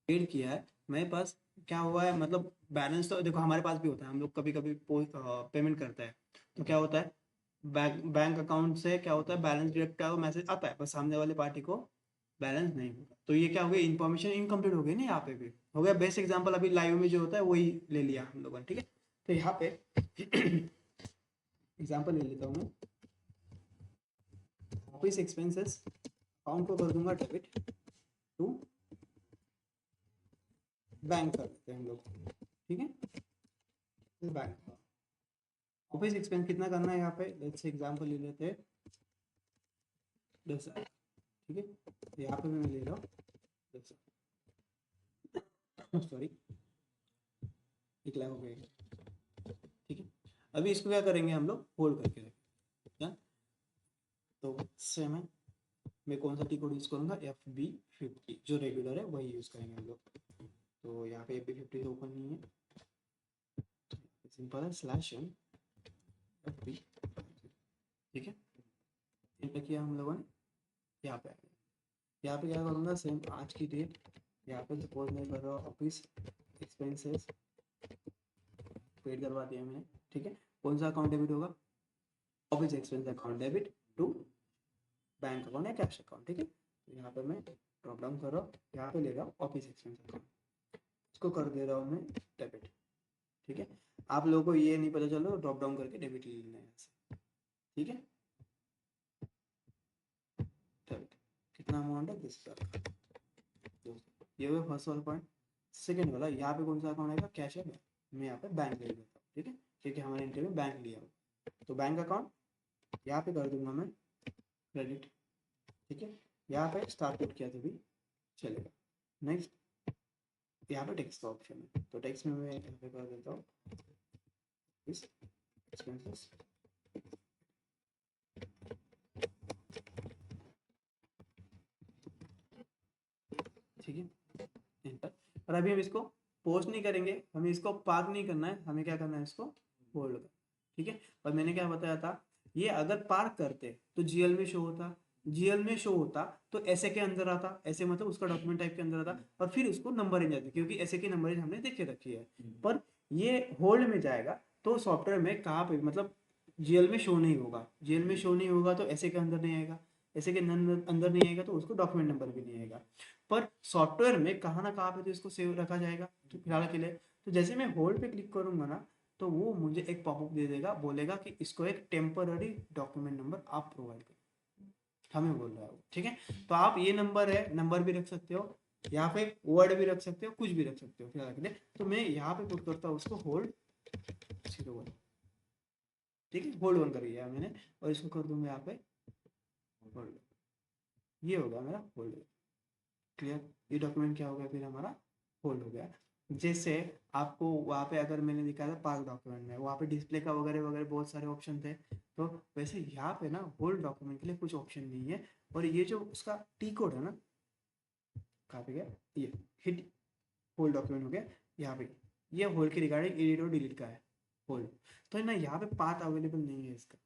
पेड किया है मेरे पास, क्या हुआ है मतलब बैलेंस, तो देखो हमारे पास भी होता है, हम लोग कभी कभी पेमेंट करते हैं तो क्या होता है, बैंक अकाउंट से क्या होता है, बैलेंस डिडक्ट का मैसेज आता है, बस सामने वाले पार्टी को बैलेंस नहीं होगा, तो ये क्या हो गया, इन्फॉर्मेशन इनकम्प्लीट हो गई ना, यहाँ पे भी हो गया। बेस्ट एग्जांपल अभी लाइव में जो होता है वही ले लिया हम लोगों ने, ठीक है। तो यहाँ पे एग्जांपल ले लेता हूँ मैं, ऑफिस एक्सपेंसेस अकाउंट को कर दूंगा डेबिट टू बैंक कर देते हैं हम लोग, ठीक है। बैंक ऑफिस एक्सपेंस कितना करना है यहाँ पे, लेट्स से एग्जांपल ले लेते हैं 10,000, ठीक है। यहाँ पे मैं ले रहा हूँ 10,000, सॉरी 1 लाख हो गया, ठीक है। अभी इसको क्या करेंगे हम लोग, होल्ड करके रखेंगे, तो सेम है, मैं कौन सा टी कोड यूज करूँगा, FB50 जो रेगुलर है वही यूज करेंगे हम लोग। तो यहाँ पे FB50 तो ओपन नहीं है, सिंपल है /n FB, ठीक है। एंटर किया हम लोगों ने, यहाँ पे आ गया। यहाँ पे क्या करूँगा, सेम आज की डेट, यहाँ पे सपोज मैं कर रहा हूँ ऑफिस एक्सपेंसेस पेड करवा दिया मैंने, ठीक है। कौन सा अकाउंट डेबिट होगा, office expense account debit to bank account या कैश अकाउंट, ठीक है। तो यहाँ पे मैं ड्रॉप डाउन कर रहा हूँ, यहाँ पे ले रहा हूँ ऑफिस एक्सपेंस अकाउंट, इसको कर दे रहा हूँ मैं डेबिट, ठीक है। आप लोगों को ये नहीं पता चलो ड्रॉप डाउन करके डेबिट ले लेना है, ठीक है। डेबिट कितना अमाउंट है, 10,000, ये हुआ फर्स्ट वाला पॉइंट। सेकंड वाला, यहाँ पे कौन सा अकाउंट आएगा, कैश है, मैं यहाँ पे बैंक ले लेता हूँ, ठीक है, क्योंकि हमारे एंट्री में बैंक लिया हुआ, तो बैंक अकाउंट यहाँ पे कर दूंगा मैं क्रेडिट, ठीक है। यहाँ पे स्टार पुट किया तो भी चलेगा। नेक्स्ट यहाँ पे टेक्स्ट का ऑप्शन है, तो टेक्स्ट में मैं यहाँ पे कर देता हूँ इस एक्सपेंसेस, ठीक है, एंटर। और अभी हम इसको पोस्ट नहीं करेंगे, हमें इसको पार्क नहीं करना है, हमें क्या करना है, इसको होल्ड करना, ठीक है। और मैंने क्या बताया था, ये अगर पार्क करते तो GL में शो होता, GL में शो होता तो ऐसे के अंदर आता, ऐसे मतलब उसका डॉक्यूमेंट टाइप के अंदर आता, और फिर उसको नंबर रेंज आती, क्योंकि ऐसे की नंबर रेंज हमने देखे रखी है। पर ये होल्ड में जाएगा तो सॉफ्टवेयर में कहाँ पे मतलब GL में शो नहीं होगा, GL में शो नहीं होगा तो ऐसे के अंदर नहीं आएगा, ऐसे के अंदर नहीं आएगा तो उसको डॉक्यूमेंट नंबर भी नहीं आएगा। पर सॉफ्टवेयर में कहाँ ना कहाँ पे तो इसको सेव रखा जाएगा, तो फिलहाल के लिए तो जैसे मैं होल्ड पे क्लिक करूंगा ना, तो वो मुझे एक पॉपअप दे देगा, बोलेगा कि इसको एक टेम्पररी डॉक्यूमेंट नंबर आप प्रोवाइड करो, हमें बोल रहा है वो, ठीक है। तो आप ये नंबर है, नंबर भी रख सकते हो, यहाँ पे वर्ड भी रख सकते हो, कुछ भी रख सकते हो फिलहाल के लिए। तो मैं यहाँ पे पुट करता हूँ उसको होल्ड 0 1, ठीक है, होल्ड 1 कर दिया मैंने और इसको कर दूंगा यहाँ पे होल्ड, ये हो गया मेरा होल्ड। क्लियर, ये डॉक्यूमेंट क्या हो गया फिर हमारा होल्ड हो गया। जैसे आपको वहाँ पे अगर मैंने दिखाया था पार्क डॉक्यूमेंट में, वहाँ पे डिस्प्ले का वगैरह वगैरह बहुत सारे ऑप्शन थे, तो वैसे यहाँ पे ना होल्ड डॉक्यूमेंट के लिए कुछ ऑप्शन नहीं है। और ये जो उसका टी कोड है ना, कहाँ पे गया, ये हिट होल्ड डॉक्यूमेंट हो गया यहाँ पे, ये होल्ड के रिगार्डिंग एडिट और डिलीट का है होल्ड। तो ना यहाँ पे पाथ अवेलेबल नहीं है इसका,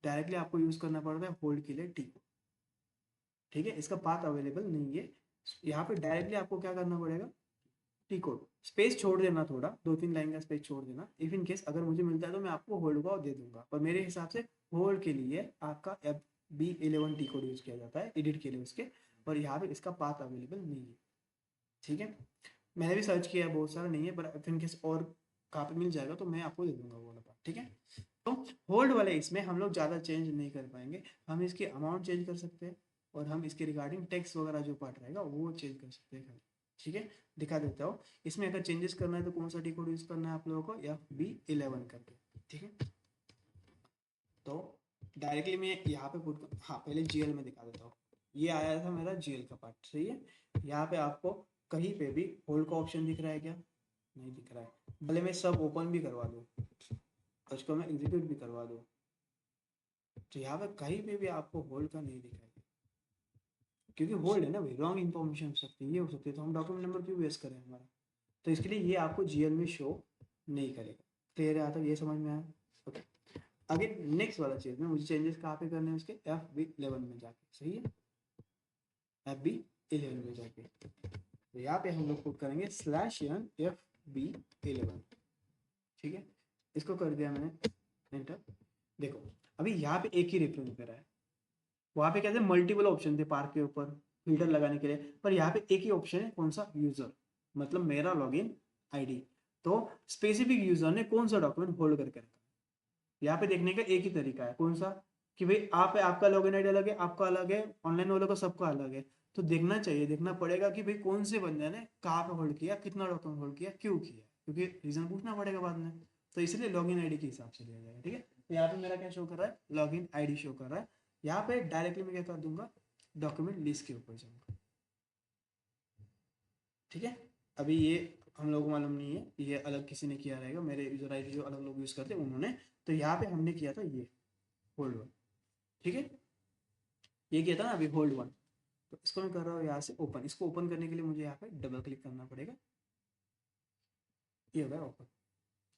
डायरेक्टली आपको यूज करना पड़ता है होल्ड के लिए टी कोड, ठीक है, इसका पाथ अवेलेबल नहीं है। यहाँ पे डायरेक्टली आपको क्या करना पड़ेगा, टी कोड स्पेस छोड़ देना, थोड़ा 2-3 लाइन का स्पेस छोड़ देना। इफ इन केस अगर मुझे मिलता है तो मैं आपको होल्ड का दे दूंगा, पर मेरे हिसाब से होल्ड के लिए आपका FB11 टी कोड यूज किया जाता है एडिट के लिए उसके, और यहाँ पे इसका पाथ अवेलेबल नहीं है, ठीक है। मैंने भी सर्च किया है, बहुत सारा नहीं है, पर इफ इन केस और कहाँ पे मिल जाएगा तो मैं आपको दे दूंगा वो वाला पाथ, ठीक है। तो होल्ड वाले इसमें हम लोग ज़्यादा चेंज नहीं कर पाएंगे, हम इसकी अमाउंट चेंज कर सकते हैं और हम इसके रिगार्डिंग टेक्स्ट वगैरह जो पार्ट रहेगा वो चेंज कर सकते हैं, ठीक है। दिखा देता हूँ, इसमें अगर चेंजेस करना है तो कौन सा टी कोड यूज करना है आप लोगों को, FB11 करके, ठीक है। तो डायरेक्टली मैं यहाँ पे पुट, हाँ पहले GL में दिखा देता हूँ। ये आया था मेरा GL का पार्ट, सही है। यहाँ पे आपको कहीं पे भी होल्ड का ऑप्शन दिख रहा है क्या, नहीं दिख रहा है। भले मैं सब ओपन भी करवा दूँ, उसको मैं एग्जीक्यूट भी करवा दूँ, तो यहाँ पे कहीं पे भी आपको होल्ड का नहीं दिखाएगा, क्योंकि होल्ड है ना भाई, रॉन्ग इन्फॉर्मेशन हो सकती है, ये हो सकती है, तो हम डॉक्यूमेंट नंबर क्यों वेस्ट करें हमारा, तो इसके लिए ये आपको GL में शो नहीं करेगा। क्लियर है, आता ये समझ में आया। ओके, आगे नेक्स्ट वाला चीज में मुझे चेंजेस कहाँ पे करने हैं उसके, FB11 में जाके, सही है, FB11 में जाके, तो यहाँ पे हम लोग पुट करेंगे /n FB11, ठीक है। इसको कर दिया मैंने एंटर। देखो अभी यहाँ पे एक ही रेफरेंस दे रहा है, वहाँ पे कहते हैं मल्टीपल ऑप्शन थे पार्क के ऊपर फिल्टर लगाने के लिए, पर यहाँ पे एक ही ऑप्शन है, कौन सा, यूजर, मतलब मेरा लॉगिन ID। तो स्पेसिफिक यूजर ने कौन सा डॉक्यूमेंट होल्ड करके रखा, यहाँ पे देखने का एक ही तरीका है, कौन सा, कि भाई आपका लॉगिन ID अलग है, आपका अलग है, ऑनलाइन वालों का सबका अलग है। तो देखना चाहिए, देखना पड़ेगा कि भाई कौन से बंदे ने कहाँ पे होल्ड किया, कितना डॉक्यूमेंट होल्ड किया, क्यों किया, क्योंकि रीजन पूछना पड़ेगा बाद में, तो इसलिए लॉगिन ID के हिसाब से लिया जाएगा, ठीक है। तो यहाँ पे मेरा क्या शो कर रहा है, लॉगिन ID शो कर रहा है। यहाँ पे डायरेक्टली मैं क्या कर दूंगा, डॉक्यूमेंट लिस्ट के ऊपर जाऊंगा, ठीक है। अभी ये हम लोग को मालूम नहीं है, ये अलग किसी ने किया रहेगा, मेरे यूजर ID जो अलग लोग यूज करते हैं उन्होंने, तो यहाँ पे हमने किया था ये होल्ड 1, ठीक है, ये किया था ना अभी होल्ड 1। तो इसको मैं कर रहा हूँ यहाँ से ओपन, इसको ओपन करने के लिए मुझे यहाँ पे डबल क्लिक करना पड़ेगा, ये हो गया ओपन,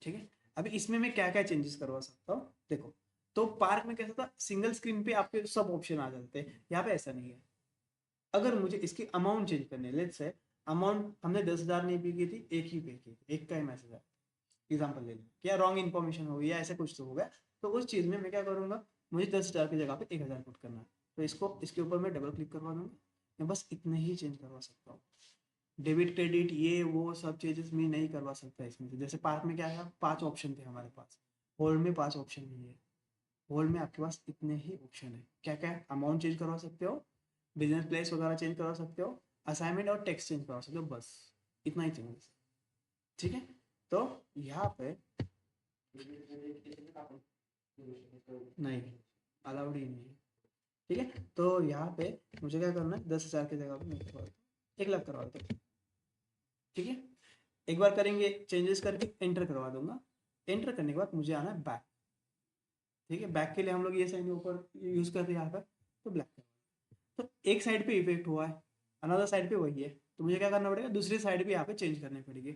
ठीक है। अभी इसमें मैं क्या क्या चेंजेस करवा सकता हूँ, देखो, तो पार्क में कैसा था, सिंगल स्क्रीन पे आपके सब ऑप्शन आ जाते हैं, यहाँ पे ऐसा नहीं है। अगर मुझे इसकी अमाउंट चेंज करनी है, लेट्स से अमाउंट हमने 10,000 नहीं पे की थी, एक ही पे की, एक का ही मैसेज है, एग्जाम्पल ले लें, क्या रॉन्ग इन्फॉर्मेशन हो गई या ऐसा कुछ तो हो गया, तो उस चीज़ में मैं क्या करूँगा, मुझे 10,000 की जगह पे 1,000 पुट करना है, तो इसको इसके ऊपर मैं डबल क्लिक करवा दूंगा, मैं बस इतने ही चेंज करवा सकता हूँ। डेबिट क्रेडिट ये वो सब चीजेस मैं नहीं करवा सकता इसमें से। जैसे पार्क में क्या है, 5 ऑप्शन थे हमारे पास, होल्ड में 5 ऑप्शन नहीं है, होल्ड में आपके पास इतने ही ऑप्शन है। क्या क्या, अमाउंट चेंज करवा सकते हो, बिजनेस प्लेस वगैरह चेंज करवा सकते हो, असाइनमेंट और टेक्स्ट चेंज करवा सकते हो, बस इतना ही चेंजेस, ठीक है। तो यहाँ पे नहीं, अलाउड ही नहीं है, ठीक है। तो यहाँ पे मुझे क्या करना है, 10,000 की जगह पे 1,00,000 करवा देता हूँ, ठीक है। एक बार करेंगे चेंजेस करके एंटर करवा दूंगा, एंटर करने के बाद मुझे आना है बैक, ठीक है। बैक के लिए हम लोग ये साइन ऊपर यूज करते हैं यहाँ पर, तो ब्लैक कर, तो एक साइड पे इफेक्ट हुआ है, अनदर साइड पे वही है, तो मुझे क्या करना पड़ेगा, दूसरी साइड भी यहाँ पे चेंज करनी पड़ेगी।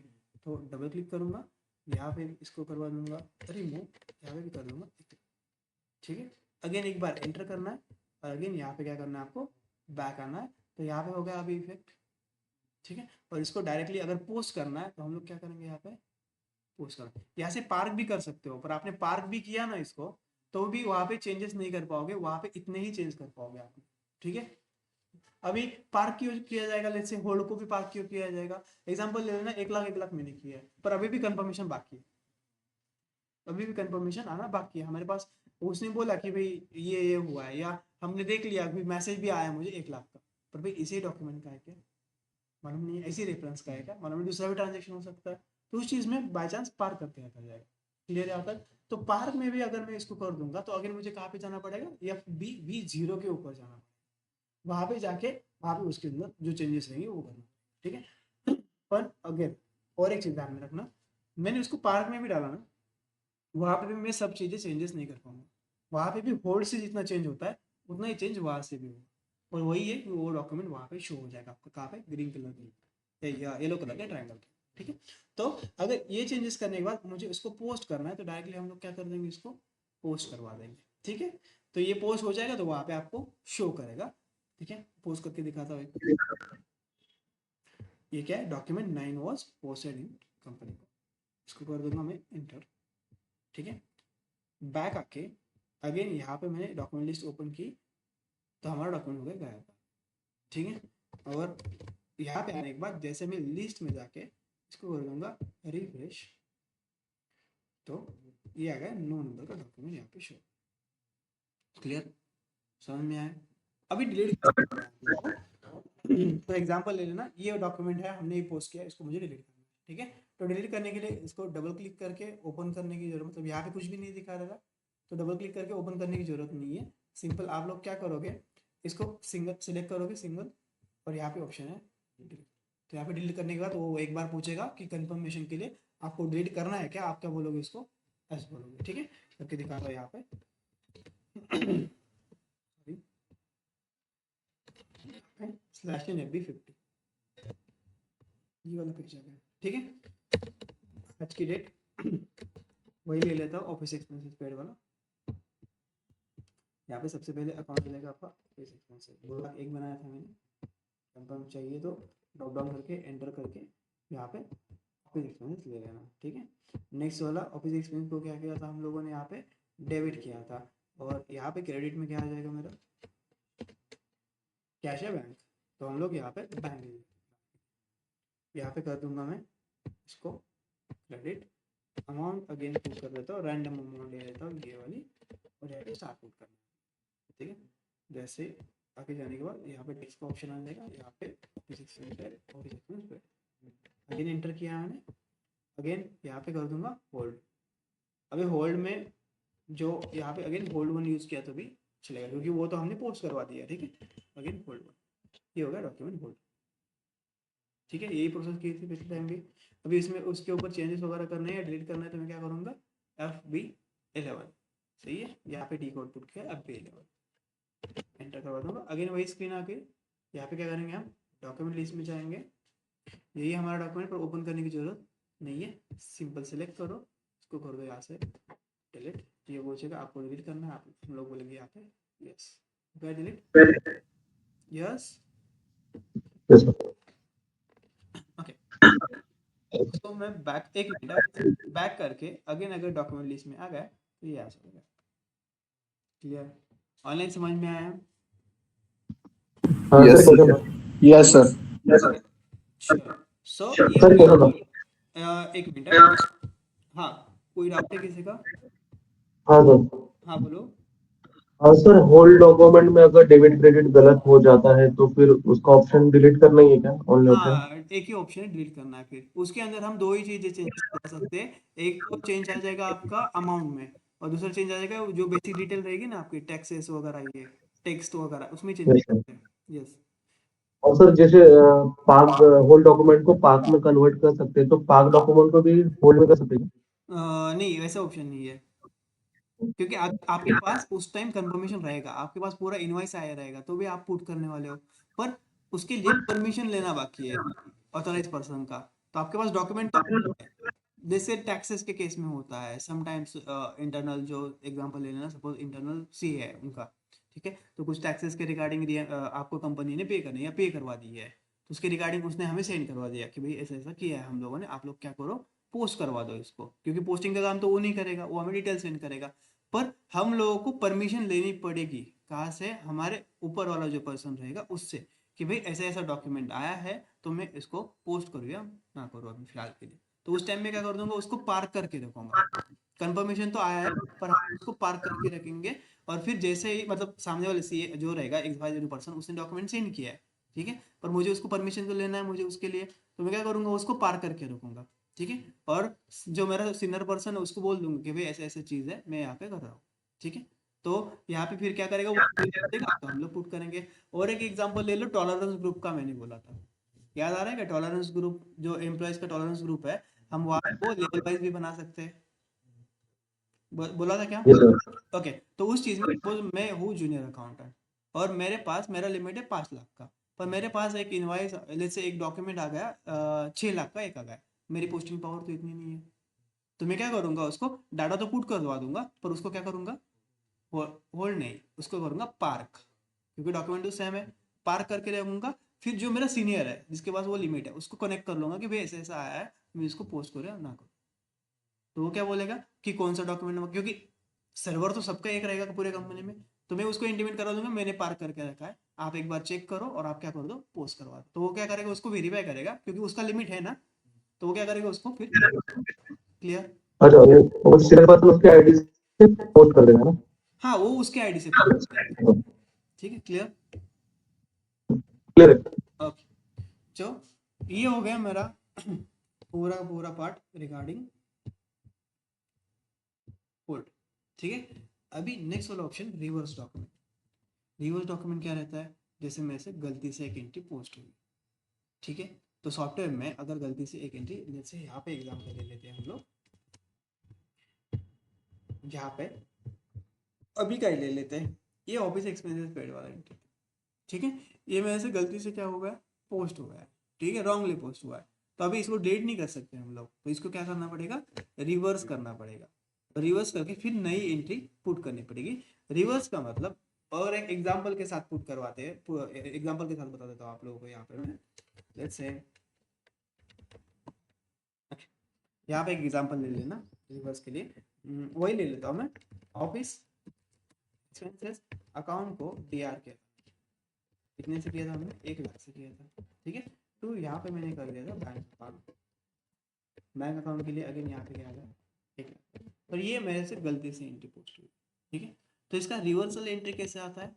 तो डबल क्लिक करूंगा, यहाँ पे इसको करवा दूंगा रिमूव, यहाँ पे भी कर दूंगा, ठीक है। अगेन एक बार एंटर करना है और अगेन यहाँ पे क्या करना है आपको, बैक आना है, तो यहाँ पे हो गया अभी इफेक्ट, ठीक है। और इसको डायरेक्टली अगर पोस्ट करना है तो हम लोग क्या करेंगे, यहाँ पे पोस्ट करना, यहाँ से पार्क भी कर सकते हो, पर आपने पार्क भी किया ना इसको, तो भी वहां पे चेंजेस नहीं कर पाओगे, वहां पे इतने ही चेंज कर पाओगे आप, ठीक है। अभी पार्क क्यों किया जाएगा, लेट्स से होल्ड को भी पार्क क्यों किया जाएगा, एग्जांपल ले लेना, 1,00,000 मैंने किया है, पर अभी भी कंफर्मेशन बाकी है, अभी भी कंफर्मेशन आना बाकी है हमारे पास। उसने बोला कि भाई ये हुआ है, या हमने देख लिया कि मैसेज भी आया मुझे 1,00,000 का, पर भाई इसी डॉक्यूमेंट का है क्या, मालूम नहीं है, इसी रेफरेंस का है क्या, मालूम नहीं, दूसरा भी ट्रांजेक्शन हो सकता है, तो उस चीज़ में बाई चांस पार करते रहता जाएगा, क्लियर है यहाँ तक? तो पार्क में भी अगर मैं इसको कर दूंगा तो अगर मुझे कहाँ पे जाना पड़ेगा, FBV0 के ऊपर जाना पड़ेगा, वहां पे जाके वहां पे उसके अंदर जो चेंजेस रहेंगे वो करना, ठीक है। पर अगर और एक चीज ध्यान में रखना, मैंने उसको पार्क में भी डाला ना, वहां पे भी मैं सब चीजें चेंजेस नहीं कर पाऊंगा, वहां पे भी होल्ड से जितना चेंज होता है उतना ही चेंज वहां से भी होगा, और वही है कि वो डॉक्यूमेंट वहां पे शो हो जाएगा आपका, कहाँ पे, ग्रीन कलर के या येलो कलर के ट्रायंगल के, ठीक है। तो अगर ये चेंजेस करने के बाद मुझे इसको पोस्ट करना है तो डायरेक्टली हम लोग क्या कर देंगे, इसको पोस्ट करवा देंगे, ठीक है। तो ये पोस्ट हो जाएगा तो वहां पे आपको शो करेगा, ठीक है। पोस्ट करके दिखाता हूँ, ये क्या है, document 9 was posted in company को, इसको कर दूंगा मैं एंटर, ठीक है। बैक आके अगेन यहाँ पे मैंने डॉक्यूमेंट लिस्ट ओपन की तो हमारा डॉक्यूमेंट हो गया गायब, ठीक है। और यहाँ पे आने के बाद जैसे मैं लिस्ट में जाके इसको कर दूंगा रिफ्रेश, तो ये आ गया 9 नंबर का डॉक्यूमेंट यहाँ पे शो। क्लियर, समझ में आया? अभी डिलीट तो एग्जांपल ले लेना, ये डॉक्यूमेंट है, हमने ये पोस्ट किया, इसको मुझे डिलीट करना है, ठीक है। तो डिलीट करने के लिए इसको डबल क्लिक करके ओपन करने की जरूरत, मतलब यहाँ पे कुछ भी नहीं दिखा रहा था तो डबल क्लिक करके ओपन करने की जरूरत नहीं है। सिंपल आप लोग क्या करोगे, इसको सिंगल सिलेक्ट करोगे, सिंगल, और यहाँ पे ऑप्शन है डिलीट। तो यहाँ पे डिलीट करने के बाद वो एक बार पूछेगा कि कंफर्मेशन के लिए आपको डिलीट करना है क्या, आप क्या बोलोगे, इसको एस बोलोगे, ठीक है। करके दिखा रहा है यहाँ पे /FB50 ये वाला पिक्चर है, ठीक है। आज की डेट वही ले लेता हूँ, ऑफिस एक्सपेंसेस पेड वाला। यहाँ पे सबसे पहले अकाउंट मिलेगा आपका ऑफिस एक्सपेंसेस, 2,01,000 बनाया था मैंने, कंफर्म चाहिए तो ड्रॉप डाउन करके एंटर करके यहाँ पे ऑफिस एक्सपेंसेस ले लेना, ठीक है। नेक्स्ट वाला ऑफिस एक्सपेंस को क्या किया था हम लोगों ने, यहाँ पे डेबिट किया था, और यहाँ पे क्रेडिट में क्या आ जाएगा मेरा, कैश है बैंक, तो हम लोग यहाँ पे बैंक, यहाँ पे कर दूंगा मैं इसको क्रेडिट अमाउंट, अगेन पुट कर देता हूँ, रैंडम अमाउंट ले लेता हूँ ये वाली, और यहाँ पे स्टार्ट पुट करना, ठीक है। जैसे आगे जाने के बाद यहाँ पे टेक्स्ट का ऑप्शन आ जाएगा, यहाँ पे अगेन एंटर किया मैंने, अगेन यहाँ पे कर दूंगा होल्ड। अभी होल्ड में जो यहाँ पे अगेन होल्ड वन यूज किया तो भी चलेगा, क्योंकि वो तो हमने पोस्ट करवा दिया, ठीक है। अगेन होल्ड वन, ये होगा डॉक्यूमेंट होल्ड, ठीक है। यही प्रोसेस की थी पिछले टाइम भी। अभी इसमें उसके ऊपर चेंजेस वगैरह करने हैं, डिलीट करना है, तो मैं क्या करूँगा, FB11, सही है, यहाँ पे डी कोड पुट किया, FB11 एंटर करवा दूंगा। अगेन वही स्क्रीन आके यहाँ पे क्या करेंगे, हम डॉक्यूमेंट लिस्ट में जाएंगे, यही हमारा डॉक्यूमेंट, पर ओपन करने की जरूरत नहीं है, सिंपल सेलेक्ट करो, इसको कर दो यहाँ से डिलीट, ये पूछेगा आपको डिलीट करना है, आप हम लोग बोलेंगे यहाँ पे यस, डिलीट, यस, ओके। तो मैं बैक, एक मिनट बैक करके अगेन अगर डॉक्यूमेंट लिस्ट में आ गया तो ये आ जाएगा। क्लियर, ऑनलाइन समझ में आया? Yes, sir. Yes, sir. सो एक मिनट, हाँ कोई डाउट है किसी का? हाँ सर, हाँ बोलो। हाँ सर, होल्ड डॉक्यूमेंट में अगर डेबिट क्रेडिट गलत हो जाता है तो फिर उसका ऑप्शन डिलीट करना ही है क्या, ऑनली होता है? हाँ एक ही ऑप्शन है डिलीट करना है, फिर उसके अंदर हम दो ही चीजें चेंज कर सकते हैं, एक तो चेंज आ जाएगा आपका अमाउंट में, और दूसरा चेंज आ जाएगा जो बेसिक डिटेल रहेगी ना आपकी, टैक्सेस वगैरह, ये टेक्स्ट वगैरह, उसमें चेंज कर यस सर। सकते हैं। यस, और सर जैसे पाक होल्ड डॉक्यूमेंट को पाक में कन्वर्ट कर सकते हैं, तो पाक डॉक्यूमेंट को भी होल्ड में कर सकते हैं? नहीं वैसा ऑप्शन नहीं है, क्योंकि आपके पास उस टाइम कंफर्मेशन रहेगा, आपके पास पूरा इनवॉइस आया रहेगा तो भी आप पुट करने वाले हो, पर उसके लिए परमिशन लेना बाकी है ऑथराइज पर्सन का, तो आपके पास डॉक्यूमेंट है। जैसे टैक्सेस के केस में होता है समटाइम्स, इंटरनल जो एग्जांपल ले लेना, सपोज इंटरनल सी है उनका, ठीक है, तो कुछ टैक्सेस के रिगार्डिंग आपको कंपनी ने पे करनी है या पे करवा दी है, तो उसके रिगार्डिंग उसने हमें सेंड करवा दिया कि भाई ऐसा ऐसा किया है हम लोगों ने, आप लोग क्या करो, पोस्ट करवा दो इसको, क्योंकि पोस्टिंग का काम तो वो नहीं करेगा, वो हमें डिटेल सेंड करेगा, पर हम लोगों को परमिशन लेनी पड़ेगी, कहाँ से, हमारे ऊपर वाला जो पर्सन रहेगा उससे, कि भाई ऐसा ऐसा डॉक्यूमेंट आया है तो मैं इसको पोस्ट करूँ या ना करूँ अभी फिलहाल के लिए। तो उस टाइम में क्या कर दूंगा, उसको पार्क करके रखूंगा, कंफर्मेशन तो आया है पर हम उसको पार्क करके रखेंगे, और फिर जैसे ही मतलब सामने वाले सी जो रहेगा एक्स पर्सन, उसने डॉक्यूमेंट सेंड किया है, ठीक है, पर मुझे उसको परमिशन तो लेना है मुझे उसके लिए, तो मैं क्या करूंगा, उसको पार्क करके रखूंगा, ठीक है। और जो मेरा सीनियर पर्सन है उसको बोल दूंगा कि भाई ऐसे ऐसे चीज़ है, मैं यहाँ पे कर रहा हूँ। ठीक है, तो यहाँ पे फिर क्या करेगा वो देगा, तो हम लोग पुट करेंगे। और एक एग्जांपल ले लो, टॉलरेंस ग्रुप का मैंने बोला था, याद आ रहा है क्या? टॉलरेंस ग्रुप जो एम्प्लॉयज का टॉलरेंस ग्रुप है, हम वहाँ वो लेवल वाइज भी बना सकते हैं। बोला था क्या? Yes sir. ओके, तो उस चीज़ में सपोज मैं हूँ जूनियर अकाउंटेंट और मेरे पास मेरा लिमिट है 5 लाख का, पर मेरे पास एक इनवाइस लेट्स से एक डॉक्यूमेंट आ गया 6 लाख का एक आ गया, मेरी पोस्टिंग पावर तो इतनी नहीं है, तो मैं क्या करूँगा, उसको डाटा तो पुट करवा दूंगा, पर उसको क्या करूँगा, होल्ड नहीं, उसको करूँगा पार्क, क्योंकि डॉक्यूमेंट तो सेम है, पार्क करके रखूँगा। फिर जो मेरा सीनियर है जिसके पास वो लिमिट है उसको कनेक्ट कर लूँगा कि भाई ऐसा ऐसा आया है, मैं इसको पोस्ट करूँ या ना करूँ। तो वो क्या बोलेगा कि कौन सा डॉक्यूमेंट नंबर, क्योंकि सर्वर तो सबका एक रहेगा पूरे कंपनी में, तो मैं उसको इंटीमेट करा दूंगा मैंने पार्क करके रखा है, आप एक बार चेक करो और आप क्या कर दो, पोस्ट करवा दो। तो वो क्या करेगा, उसको वेरीफाई करेगा क्योंकि उसका लिमिट है ना, तो वो क्या करेगा, उसको फिर क्लियर। अच्छा, वो सीनियर पर्सन उसके आईडी से पोस्ट कर देगा ना? हाँ, वो उसके आईडी से पोस्ट करेगा। ठीक है, क्लियर। क्लियर है। ओके, चलो ये हो गया मेरा पूरा पूरा पार्ट रिगार्डिंग पोर्ट। ठीक है, अभी नेक्स्ट वाला option reverse document. Reverse document क्या रहता है, जैसे मेरे से गलती से एक एंट्री पोस्ट हुई, ठीक है, तो सॉफ्टवेयर में अगर गलती से एक एंट्री, जैसे यहाँ पे एग्जाम्पल ले लेते हैं हम लोग, यहाँ पे अभी का ही ले लेते हैं, ये ऑफिस एक्सपेंसेस पेड वाला एंट्री, ठीक है, ये मेरे से गलती से क्या हो गया, पोस्ट हो गया है, ठीक है, रॉन्गली पोस्ट हुआ है, तो अभी इसको डेट नहीं कर सकते हम लोग, तो इसको क्या करना पड़ेगा, रिवर्स करना पड़ेगा, रिवर्स करके फिर नई एंट्री पुट करनी पड़ेगी। रिवर्स का मतलब, और एक एग्जांपल के साथ पुट करवाते हैं, एग्जांपल के साथ बता देता हूँ आप लोगों को, यहाँ पे मैं लेट्स से यहाँ पे एक एग्जांपल ले लेना रिवर्स के लिए, वही ले लेता हूँ मैं, ऑफिस एक्सपेंसेस अकाउंट को डीआर किया, कितने से किया था हमने, 1 लाख से किया था, ठीक है, तो यहाँ पे मैंने कर दिया था बैंक अकाउंट, बैंक अकाउंट के लिए अगेन यहाँ पे क्या आ गया, 1 लाख, और ये मेरे से गलती से एंट्री पोस्ट हुई, ठीक है, तो इसका रिवर्सल एंट्री कैसे आता है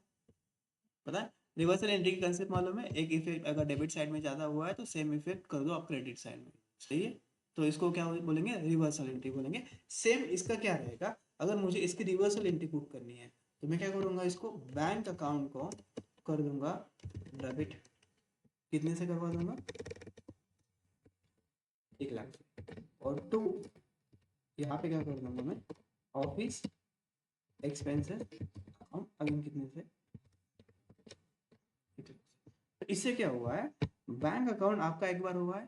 पता है, रिवर्सल एंट्री की कंसेप्ट मालूम है, एक इफेक्ट अगर डेबिट साइड में ज्यादा हुआ है तो सेम इफेक्ट कर दो आप क्रेडिट साइड में, सही है, तो इसको क्या बोलेंगे, रिवर्सल एंट्री बोलेंगे। सेम इसका क्या रहेगा, अगर मुझे इसकी रिवर्सल एंट्री पुट करनी है तो मैं क्या करूंगा, इसको बैंक अकाउंट को कर दूंगा डेबिट, कितने से करवा दूंगा, 1 लाख, और टू यहाँ पे क्या कर दूंगा मैं, ऑफिस एक्सपेंसेस अकाउंट अगेन कितने से, तो इससे क्या हुआ है, बैंक अकाउंट आपका एक बार हुआ है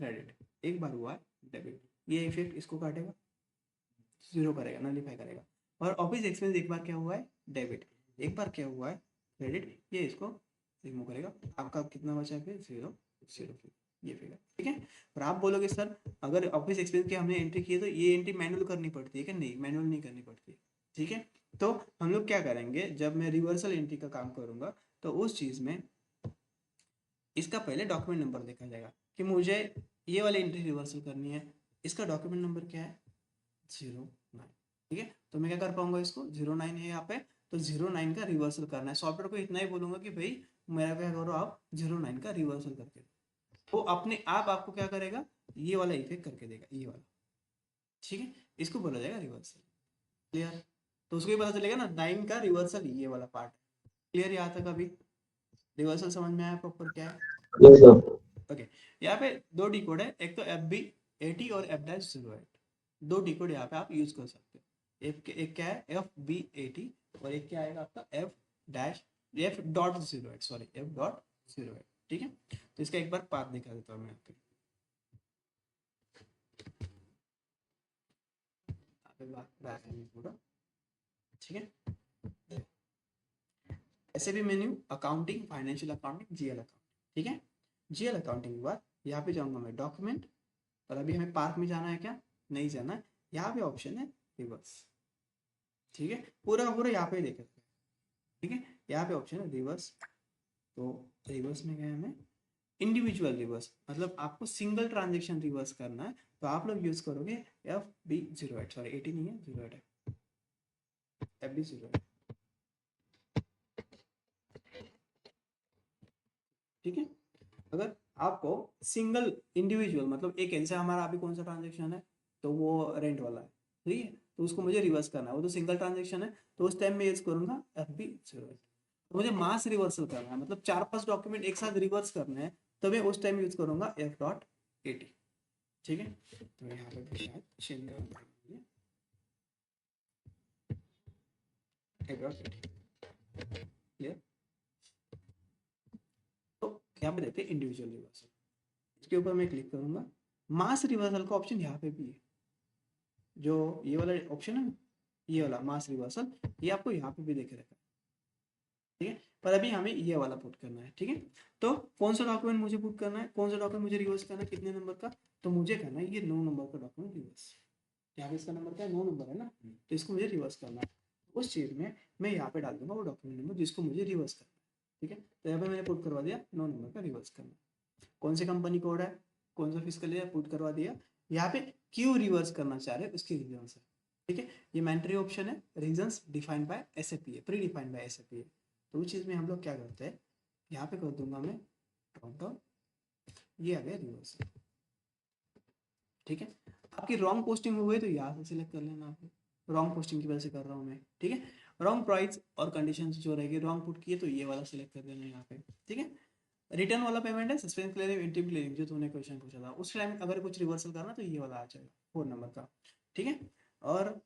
क्रेडिट, एक बार हुआ है डेबिट, ये इफेक्ट इसको काटेगा, जीरो करेगा, नलीफाई करेगा। और ऑफिस एक्सपेंस एक बार क्या हुआ है डेबिट, एक बार क्या हुआ है क्रेडिट, ये इसको रिमूव करेगा, आपका कितना बचा है फिर, जीरो जीरो, ये फिगर, ठीक है। और आप बोलोगे सर अगर ऑफिस एक्सपेंस की हमने एंट्री की है तो ये एंट्री मैनुअल करनी पड़ती है क्या, नहीं मैनुअल नहीं करनी पड़ती, ठीक है। तो हम लोग क्या करेंगे, जब मैं रिवर्सल एंट्री का काम करूंगा तो उस चीज में इसका पहले डॉक्यूमेंट नंबर देखा जाएगा कि मुझे ये वाली एंट्री रिवर्सल करनी है, इसका डॉक्यूमेंट नंबर क्या है, 09, ठीक है, तो मैं क्या कर पाऊंगा, इसको 09 है यहाँ पे, तो 09 का रिवर्सल करना है, सॉफ्टवेयर को इतना ही बोलूंगा कि भाई मेरा क्या करो आप 09 का रिवर्सल करके, तो अपने आप आपको क्या करेगा, ये वाला इफेक्ट करके देगा, ये वाला, ठीक है, इसको बोला जाएगा रिवर्सल, क्लियर। तो उसको भी पता चलेगा ना 9 का रिवर्सल ये वाला पार्ट, क्लियर यहाँ तक अभी, रिवर्सल समझ में आया प्रॉपर क्या है। Yes sir. ओके, यहाँ पे दो डी कोड है, एक तो एफ बी 80 और एफ डैश 08, दो डी कोड यहाँ पे आप यूज कर सकते हो, एक क्या है एफ बी 80 और एक क्या आएगा आपका F dash F.08, sorry F.08, ठीक है, तो इसका एक बार पाथ दिखा देता हूँ मैं आपको, ठीक है, ऐसे भी menu accounting, financial accounting, GL accounting, ठीक है, जीएल अकाउंटिंग के बाद यहाँ पे जाऊंगा मैं डॉक्यूमेंट, और अभी हमें पार्क में जाना है क्या, नहीं जाना है, यहाँ पे ऑप्शन है रिवर्स, ठीक है, पूरा का पूरा यहाँ पे देख सकते हैं, ठीक है, यहाँ पे ऑप्शन है रिवर्स, तो रिवर्स में गए हमें इंडिविजुअल रिवर्स, मतलब आपको सिंगल ट्रांजेक्शन रिवर्स करना है, तो आप लोग यूज करोगे FB08, सॉरी 80 नहीं है 08 है, FB08, ठीक है। अगर आपको सिंगल इंडिविजुअल मतलब एक जैसे हमारा अभी कौन सा ट्रांजेक्शन है, तो वो रेंट वाला है, ठीक है, तो उसको मुझे रिवर्स करना है, वो तो सिंगल ट्रांजेक्शन है, तो उस टाइम में यूज करूंगा FB08। तो मुझे मास रिवर्सल करना है, मतलब 4-5 डॉक्यूमेंट एक साथ रिवर्स करने हैं, तो मैं उस टाइम यूज करूंगा F.80। ठीक है, तो यहाँ पे भी शायद चेंज करना है F.80। क्लियर। तो यहाँ पे देखते हैं इंडिविजुअल रिवर्सल, इसके ऊपर मैं क्लिक करूंगा। मास रिवर्सल का ऑप्शन यहाँ पे भी है, जो ये वाला ऑप्शन है ना, ये वाला मास रिवर्सल, ये आपको यहाँ पे भी देखे रहता है, ठीक है, पर अभी हमें ये वाला पुट करना है। ठीक है, तो कौन सा डॉक्यूमेंट मुझे पुट करना है, कौन सा डॉक्यूमेंट मुझे रिवर्स करना है, कितने नंबर का, तो मुझे करना है ये 9 नंबर का डॉक्यूमेंट रिवर्स। यहाँ पे इसका नंबर क्या है, 9 नंबर है ना, तो इसको मुझे रिवर्स करना है। उस चीज में मैं यहाँ पे डाल दूंगा वो डॉक्यूमेंट नंबर जिसको मुझे रिवर्स करना है। ठीक है, तो यहाँ पे मैंने पुट करवा दिया 9 नंबर का रिवर्स करना। कौन सी कंपनी कोड है, कौन सा फिजिकल है, पुट करवा दिया। यहाँ पे क्यों रिवर्स करना चाह रहे हैं उसकी रीजन है। ठीक है, ये मैंट्री ऑप्शन है, रीजंस डिफाइंड बाय SAP है, प्री डिफाइंड बाय SAP है। तो उस चीज में हम लोग क्या करते हैं, यहाँ पे कर दूंगा मैं ड्रॉप डाउन, ये आ गया रिवर्स। ठीक है, आपकी रॉन्ग पोस्टिंग हुई है तो यहाँ से सिलेक्ट कर लेना, आपको रॉन्ग पोस्टिंग की वजह से कर रहा हूँ मैं। ठीक है, रॉन्ग प्राइस और कंडीशन जो रहेगी रॉन्ग पुट की है तो ये वाला सिलेक्ट कर देना यहाँ पे। ठीक है, रिटर्न वाला पेमेंट है, सस्पेंस क्लियरिंग, इंटीम क्लियरिंग जो तूने क्वेश्चन पूछा था उस टाइम अगर कुछ रिवर्सल करना तो ये वाला आ जाएगा 4 नंबर का। ठीक है, और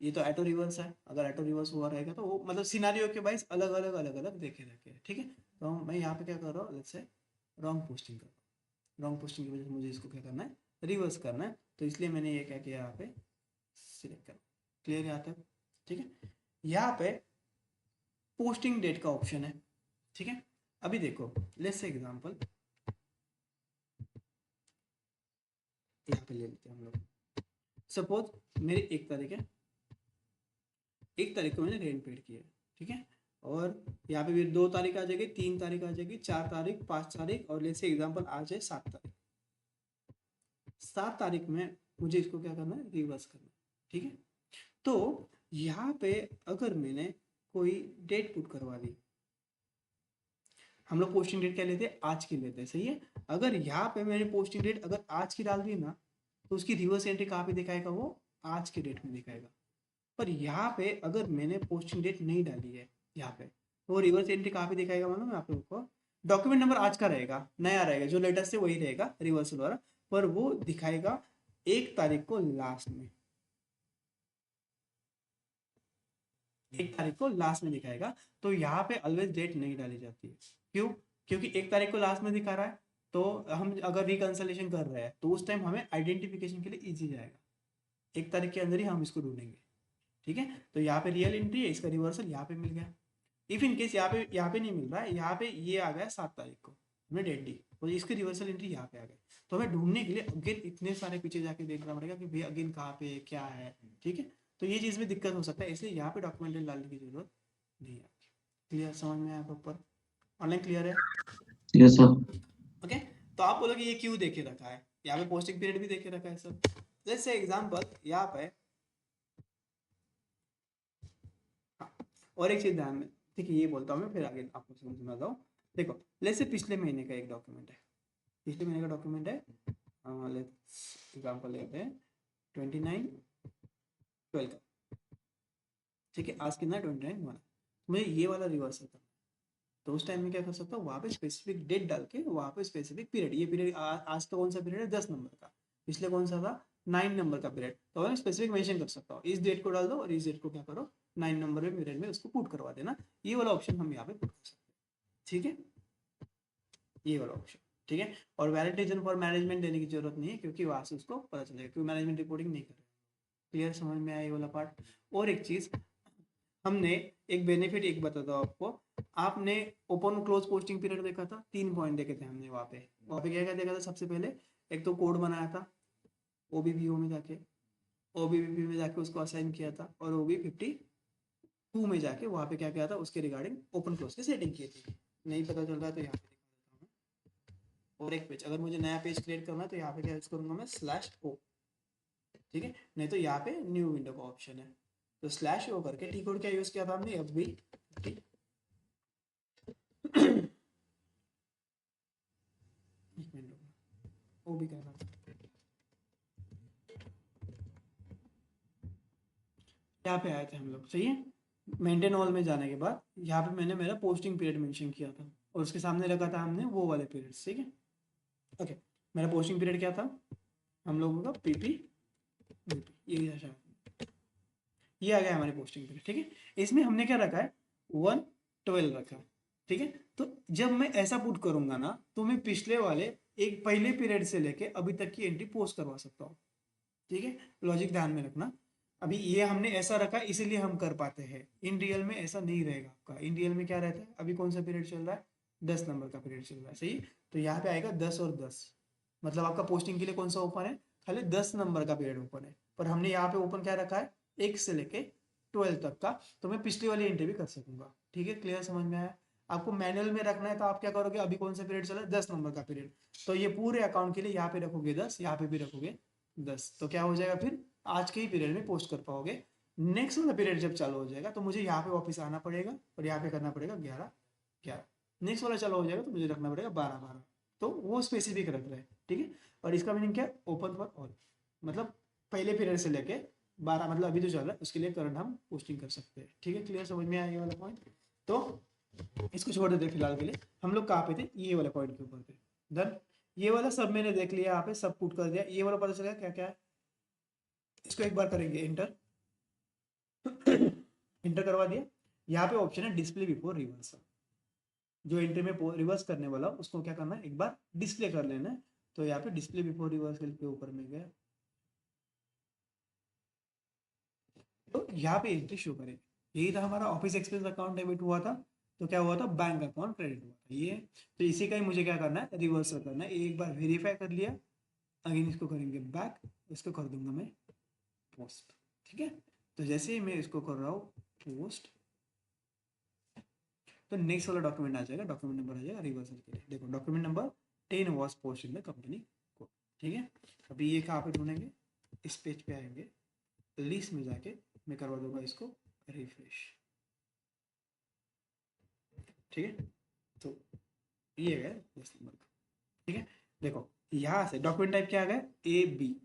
ये तो ऑटो रिवर्स है, अगर ऑटो रिवर्स हुआ रहेगा तो वो मतलब सिनारियो के वाइज अलग अलग देखे रखे। ठीक है, तो मैं यहाँ पे क्या कर रहा हूँ, लेट्स से रॉन्ग पोस्टिंग कर रहा हूँ, रॉन्ग पोस्टिंग की वजह से मुझे इसको क्या करना है, रिवर्स करना है, तो इसलिए मैंने ये क्या किया, यहाँ पे सिलेक्ट कर। क्लियर यहाँ तक। ठीक है, यहाँ पे पोस्टिंग डेट का ऑप्शन है। ठीक है, अभी देखो लेट्स से एग्जांपल यहाँ पे ले लेते हैं हम लोग। सपोज मेरी 1 तारीख है, 1 तारीख को मैंने रेंट पेड किया है। ठीक है, और यहाँ पे भी 2 तारीख आ जाएगी, 3 तारीख आ जाएगी, 4 तारीख, 5 तारीख, और लेट्स से एग्जांपल आज है 7 तारीख। 7 तारीख में मुझे इसको क्या करना है, रिवर्स करना है। ठीक है, तो यहाँ पे अगर मैंने कोई डेट पुट करवा दी, हम लोग पोस्टिंग डेट क्या लेते हैं, आज की लेते हैं, सही है। अगर यहाँ पे मैंने पोस्टिंग डेट अगर आज की डाल दी ना, तो उसकी रिवर्स एंट्री कहाँ पे दिखाएगा, वो आज के डेट में दिखाएगा। पर यहाँ पे अगर मैंने पोस्टिंग डेट नहीं डाली है यहाँ पे, तो वो रिवर्स एंट्री कहाँ पे दिखाएगा मालूम है आप लोगों को, डॉक्यूमेंट नंबर आज का रहेगा, नया रहेगा, जो लेटेस्ट है वही रहेगा रिवर्सल वाला, पर वो दिखाएगा 1 तारीख को लास्ट में, 1 तारीख को लास्ट में दिखाएगा। तो यहाँ पे ऑलवेज डेट नहीं डाली जाती है। क्यों, क्योंकि 1 तारीख को लास्ट में दिखा रहा है, तो हम अगर रिकंसलेशन कर रहे हैं तो उस टाइम हमें आइडेंटिफिकेशन के लिए ईजी जाएगा, 1 तारीख के अंदर ही हम इसको ढूंढेंगे। ठीक है, तो यहाँ पे रियल एंट्री है, इसका रिवर्सल यहाँ पे मिल गया। इफ इन केस यहाँ पे नहीं मिल रहा है, यहाँ पे ये आ गया 7 तारीख को हमने डेट दी, तो इसकी रिवर्सल एंट्री यहाँ पे आ गई, तो हमें ढूंढने के लिए अगेन इतने सारे पीछे जाके देखना पड़ेगा कि भैया अगेन कहाँ पे क्या है। ठीक है, तो ये चीज़ में दिक्कत हो सकता है, इसलिए यहाँ पे डॉक्यूमेंट डालने की जरूरत नहीं है। क्लियर, समझ में आया प्रॉपर, ऑनलाइन क्लियर है। Yes sir. ओके, तो आप बोलोगे ये क्यों देखे रखा है, यहाँ पे पोस्टिंग पीरियड भी देखे रखा है सर। लेट्स से एग्जांपल यहाँ पे, हाँ, और एक चीज ध्यान में, ठीक है, ये बोलता हूँ मैं फिर आगे आपको समझ में आता हूँ। देखो लेट्स से पिछले महीने का एक डॉक्यूमेंट है, पिछले महीने का डॉक्यूमेंट है, लेट्स एग्जांपल लेते हैं 29/12 का। ठीक है, आज कितना 29/1, मुझे ये वाला रिवर्स होता है, तो उस टाइम में क्या कर सकता हूँ, वहाँ पे स्पेसिफिक डेट डाल के वहाँ पे स्पेसिफिक पीरियड, ये पीरियड आज का कौन सा पीरियड है, 10 नंबर का, पिछले कौन सा था 9 नंबर का पीरियड, तो मैं स्पेसिफिक मेंशन कर सकता हूँ, इस डेट को डाल दो और इस डेट को क्या करो 9 नंबर में पीरियड में उसको पुट करवा देना, ये वाला ऑप्शन हम यहाँ पे पुट कर सकते हैं। ठीक है, ये वाला ऑप्शन। ठीक है, और वैलिडेशन फॉर मैनेजमेंट देने की जरूरत नहीं है, क्योंकि वहां से उसको पता चलेगा, क्योंकि मैनेजमेंट रिपोर्टिंग नहीं कर रहे। क्लियर, समझ में आया ये वाला पार्ट। और एक चीज हमने, एक बेनिफिट एक बताता हूँ आपको, आपने ओपन क्लोज पोस्टिंग पीरियड देखा था, 3 पॉइंट देखे थे हमने वहाँ पे क्या क्या देखा था, सबसे पहले एक तो कोड बनाया था OBBO में जाके, OBBO में जाके उसको असाइन किया था, और OB52 में जाके वहाँ पे क्या किया था, उसके रिगार्डिंग ओपन क्लोज की सेटिंग की थी। नहीं पता चल रहा है तो यहाँ पे दिखा देता हूँ। और एक पेज, अगर मुझे नया पेज क्रिएट करना है तो यहाँ पे क्या यूज करूंगा मैं, /O। ठीक है, नहीं तो यहाँ पे न्यू विंडो का ऑप्शन है, तो /O करके, टी कोड क्या यूज किया था हमने, FB50। स्टेटमेंट होगा, वो भी करना था। यहाँ पे आए थे हम लोग, सही है। मेंटेन ऑल में जाने के बाद यहाँ पे मैंने मेरा पोस्टिंग पीरियड मेंशन किया था और उसके सामने रखा था हमने वो वाले पीरियड, ठीक है। ओके, मेरा पोस्टिंग पीरियड क्या था हम लोगों का, पीपी ये आ गया हमारी पोस्टिंग पीरियड, ठीक है। इसमें हमने क्या रखा है 112 रखा है, ठीक है। तो जब मैं ऐसा पुट करूंगा ना तो मैं पिछले वाले एक पहले पीरियड से लेके अभी तक की एंट्री पोस्ट करवा सकता हूँ, ठीक है। लॉजिक ध्यान में रखना, अभी ये हमने ऐसा रखा इसीलिए हम कर पाते हैं, इन रियल में ऐसा नहीं रहेगा आपका। इन रियल में क्या रहता है, अभी कौन सा पीरियड चल रहा है, 10 नंबर का पीरियड चल रहा है, सही। तो यहाँ पे आएगा 10 और 10, मतलब आपका पोस्टिंग के लिए कौन सा ओपन है, खाली 10 नंबर का पीरियड ओपन है। पर हमने यहाँ पे ओपन क्या रखा है 1 से लेके 12 तक का, तो मैं पिछली वाली एंट्री भी कर सकूंगा, ठीक है। क्लियर, समझ में आया। आपको मैनुअल में रखना है तो आप क्या करोगे, अभी कौन सा पीरियड चला है 10 नंबर का पीरियड, तो ये पूरे अकाउंट के लिए यहाँ पे रखोगे 10, यहाँ पे भी रखोगे 10, तो क्या हो जाएगा फिर आज के ही पीरियड में पोस्ट कर पाओगे। नेक्स्ट वाला पीरियड जब चालू हो जाएगा तो मुझे यहाँ पे वापस आना पड़ेगा और यहाँ पे करना पड़ेगा 11 नेक्स्ट वाला चालू हो जाएगा तो मुझे रखना पड़ेगा 12 तो वो स्पेसिफिक रख रहे हैं, ठीक है। और इसका मीनिंग क्या, ओपन फॉर ऑल, मतलब पहले पीरियड से लेके 12, मतलब अभी जो चल रहा है उसके लिए करंट हम पोस्टिंग कर सकते हैं, ठीक है। क्लियर, समझ में आया ये वाला पॉइंट। तो इसको छोड़ देते फिलहाल के लिए, हम लोग कहाँ पे थे, ये वाला पॉइंट के ऊपर थे। डन, ये वाला सब मैंने देख लिया, यहाँ पे सब पुट कर दिया, ये वाला पता चला क्या क्या है। इसको एक बार करेंगे इंटर इंटर करवा दिया। यहाँ पे ऑप्शन है डिस्प्ले बिफोर रिवर्सल, जो एंट्री में रिवर्स करने वाला उसको क्या करना है एक बार डिस्प्ले कर लेना है। तो यहाँ पे डिस्प्ले बिफोर रिवर्सल के ऊपर में गया, तो यहाँ पे एंट्री शो करेगा। यही था हमारा ऑफिस एक्सपेंस अकाउंट डेबिट हुआ था, तो क्या हुआ था बैंक अकाउंट क्रेडिट हुआ था ये। तो इसी का ही मुझे क्या करना है रिवर्सल करना है, एक बार वेरीफाई कर लिया, अगेन इसको करेंगे बैक, इसको कर दूंगा मैं पोस्ट, ठीक है। तो जैसे ही मैं इसको कर रहा हूँ पोस्ट, तो नेक्स्ट वाला डॉक्यूमेंट आ जाएगा, डॉक्यूमेंट नंबर आ जाएगा रिवर्सल के लिए। देखो document number 10 was post in the company code, ठीक है। अभी ये कहाँ पे ढूंढेंगे, इस पेज पे आएंगे, लिस्ट में जाके मैं करवा दूंगा इसको रिफ्रेश, ठीक है। तो ये गया 10 नंबर का, ठीक है। देखो यहाँ से डॉक्यूमेंट टाइप क्या आ गया ए बी,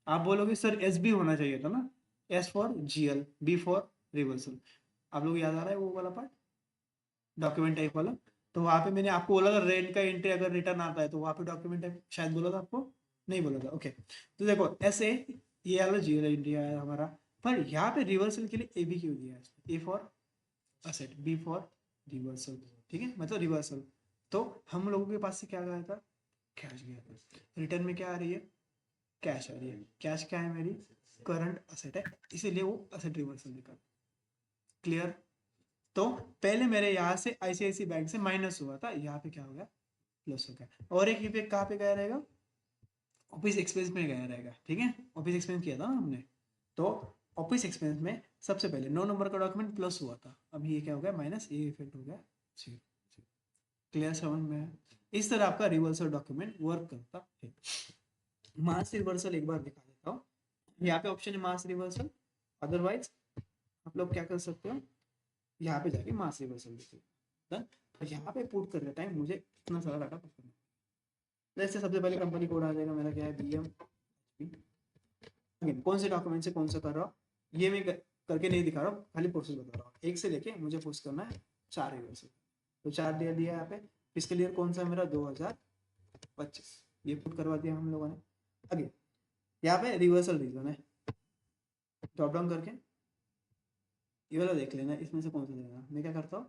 आप बोलोगे सर एस बी होना चाहिए था ना, S for GL, B for reversal. आप लोग याद आ रहा है वो वाला पार्ट डॉक्यूमेंट टाइप वाला। तो वहाँ पे मैंने आपको बोला था रेंट का एंट्री अगर रिटर्न आता है तो वहाँ पे डॉक्यूमेंट टाइप शायद बोला था आपको, नहीं बोला था, ओके। तो देखो ऐसे ये वाला जीएल एंट्री आया हमारा, पर यहाँ पे रिवर्सल के लिए ए बी क्यों दिया है, A for asset, B for reversal, ठीक है, मतलब रिवर्सल। तो हम लोगों के पास से क्या गया था, कैश गया था, रिटर्न में क्या आ रही है, कैश आ रही है। कैश क्या है मेरी करंट असेट है, इसीलिए वो असेट रिवर्सल निकाल। क्लियर। तो पहले मेरे यहाँ से आईसीआईसी बैंक से माइनस हुआ था, यहाँ पे क्या हो गया प्लस हो गया। और एक इफेक्ट कहाँ पे गया रहेगा, ऑफिस एक्सपेंस में गया रहेगा, ठीक है। ऑफिस एक्सपेंस किया था ना हमने, तो ऑफिस एक्सपेंस में सबसे पहले 9 नंबर का डॉक्यूमेंट प्लस हुआ था, अभी ये क्या हो गया माइनस, ये इफेक्ट हो गया 0। क्लियर, समझ में है। इस तरह आपका रिवर्सल डॉक्यूमेंट वर्क करता है। मास रिवर्सल एक बार दिखा देता हूँ, यहाँ पे ऑप्शन है मास रिवर्सल, अदरवाइज आप लोग क्या कर सकते हो, यहाँ पे जाके मास रिवर्सल देखिए। तो यहाँ पे पुट करते टाइम मुझे इतना सारा डाटा पुट करना है। जैसे सबसे पहले कंपनी कोड आ जाएगा, मेरा क्या है बी एम, कौन से डॉक्यूमेंट से कौन सा कर रहा हूँ ये मैं करके नहीं दिखा रहा हूँ, खाली प्रोसेस बता रहा हूँ। 1 से लेके मुझे पोस्ट करना है 4 रिवर्सल, तो 4 दे दिया यहाँ पे। इसके लिए कौन सा मेरा 2025, ये पुट करवा दिया हम लोगों ने। आगे यहाँ पे रिवर्सल रीजन है, ड्रॉप डाउन करके ये वाला देख लेना, इसमें से कौन सा देना। मैं क्या करता हूँ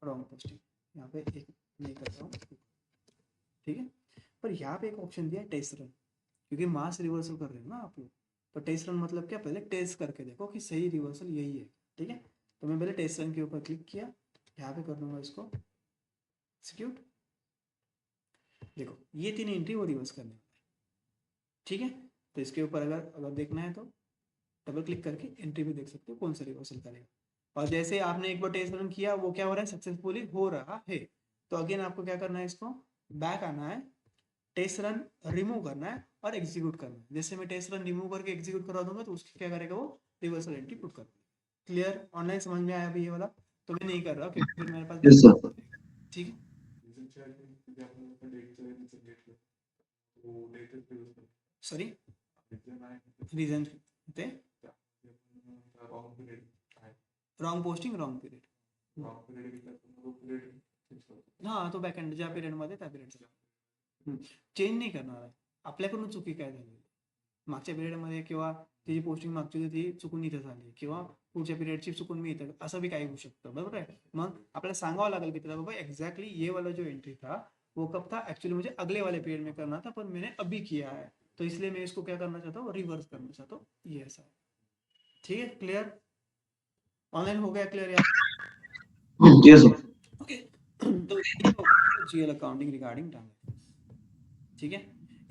रॉन्ग पोस्टिंग, यहाँ पे एक नहीं करता हूँ, ठीक है। पर यहाँ पे एक ऑप्शन दिया है टेस्ट रन, क्योंकि मास रिवर्सल कर रहे हो ना आप लोग, तो टेस्ट रन मतलब क्या, पहले टेस्ट करके देखो कि सही रिवर्सल यही है, ठीक है। तो मैं पहले टेस्ट रन के ऊपर क्लिक किया, यहाँ पे कर दूंगा इसको एक्सिक्यूट। देखो ये 3 एंट्री वो रिवर्स करने वाला है, ठीक है। तो इसके ऊपर अगर देखना है तो डबल क्लिक करके एंट्री भी देख सकते हो कौन सा रिवर्सल करेगा। और जैसे आपने एक बार टेस्ट रन किया वो क्या हो रहा है, सक्सेसफुली हो रहा है। तो अगेन आपको क्या करना है, इसको बैक आना है, टेस्ट रन रिमूव करना है और एग्जीक्यूट करना है। जैसे मैं टेस्ट रन रिमूव करके एग्जीक्यूट करा दूंगा तो उसकी क्या करेगा वो रिवर्सल एंट्री पुट कर देगा। क्लियर, ऑनलाइन समझ में आया अभी ये वाला। तो मैं नहीं कर रहा क्योंकि फिर मेरे पास यस सर। ठीक है। सॉरी रीजन ते रॉंग पोस्टिंग रॉंग पिरियड हा तो बॅकएंड ज्या पिरियड मध्ये त्या पिरियड चेंज नाही करणार आहे. आपल्याकडून चुकी काय झाली मागच्या पिरियडमध्ये किंवा ती जी पोस्टिंग मागची होती ती चुकून इथं झाली किंवा पुढच्या पिरियडची चुकून मी इथं असं बी काही होऊ शकतं बरोबर आहे. मग आपल्याला सांगावं लागेल की त्याला बाबा एक्झैक्टली ये वाला जो एंट्री था वो कब था एक्चुअली मुझे अगले वाले पीरियड में करना था पर मैंने अभी किया है तो इसलिए मैं इसको क्या करना चाहता हूँ रिवर्स करना चाहता हूँ ये ऐसा है. ठीक है क्लियर ऑनलाइन हो गया क्लियर यार Yes, sir. ओके. तो जीएल अकाउंटिंग रिगार्डिंग ट्रांजैक्शन ठीक है.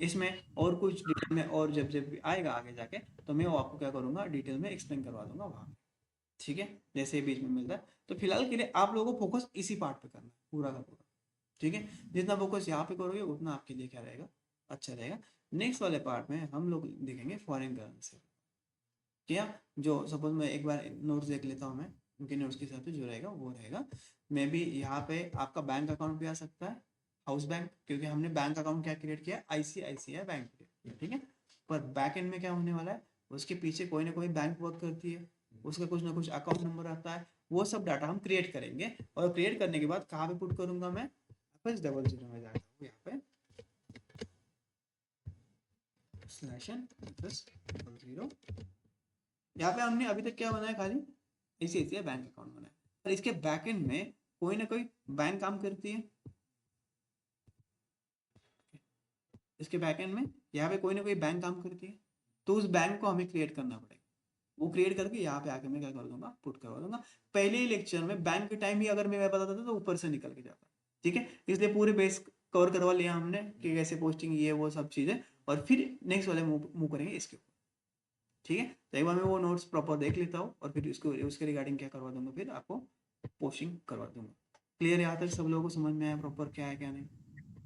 इसमें और कुछ डिटेल में और जब जब भी आएगा आगे जाके तो मैं वो आपको क्या करूंगा डिटेल में एक्सप्लेन करवा दूंगा वहाँ ठीक है जैसे बीच में मिलता है. तो फिलहाल के लिए आप लोगों को फोकस इसी पार्ट पे करना है पूरा का पूरा ठीक है. जितना फोकस यहाँ पे करोगे उतना आपके लिए क्या रहेगा अच्छा रहेगा. नेक्स्ट वाले पार्ट में हम लोग देखेंगे फॉरेन करेंसी क्या जो सपोज मैं एक बार नोट्स देख लेता हूँ मैं उनके नोट्स के हिसाब से जो रहेगा वो रहेगा. मे बी यहाँ पे आपका बैंक अकाउंट भी आ सकता है हाउस बैंक क्योंकि हमने बैंक अकाउंट क्या क्रिएट किया आईसीआईसीआई बैंक ठीक है. पर बैक एंड में क्या होने वाला है उसके पीछे कोई ना कोई बैंक वर्क करती है उसका कुछ ना कुछ अकाउंट नंबर आता है वो सब डाटा हम क्रिएट करेंगे और क्रिएट करने के बाद कहाँ पे पुट करूंगा मैं FS00 में जाता हूँ यहाँ पे /FS00 यहाँ पे हमने अभी तक क्या बनाया खाली आईसीआईसीआई बैंक अकाउंट बनाया और इसके बैकएंड में कोई ना कोई बैंक काम करती है. इसके बैकएंड में यहाँ पे कोई ना कोई बैंक काम करती है तो उस बैंक को हमें क्रिएट करना पड़ेगा. वो क्रिएट करके यहाँ पे आके मैं क्या कर दूंगा पुट करवा दूंगा. पहले ही लेक्चर में बैंक के टाइम ही अगर मैं बताता था तो ऊपर से निकल के जाता ठीक है. इसलिए पूरे बेस कवर करवा लिया हमने कि कैसे पोस्टिंग ये वो सब चीजें और फिर नेक्स्ट वाले मूव करेंगे इसके ऊपर ठीक है. तो एक बार मैं वो नोट्स प्रॉपर देख लेता हूँ और फिर उसको उसके रिगार्डिंग क्या करवा दूंगा फिर आपको पोस्टिंग करवा दूंगा. क्लियर यहाँ तक सब लोगों को समझ में आया प्रॉपर क्या है क्या नहीं.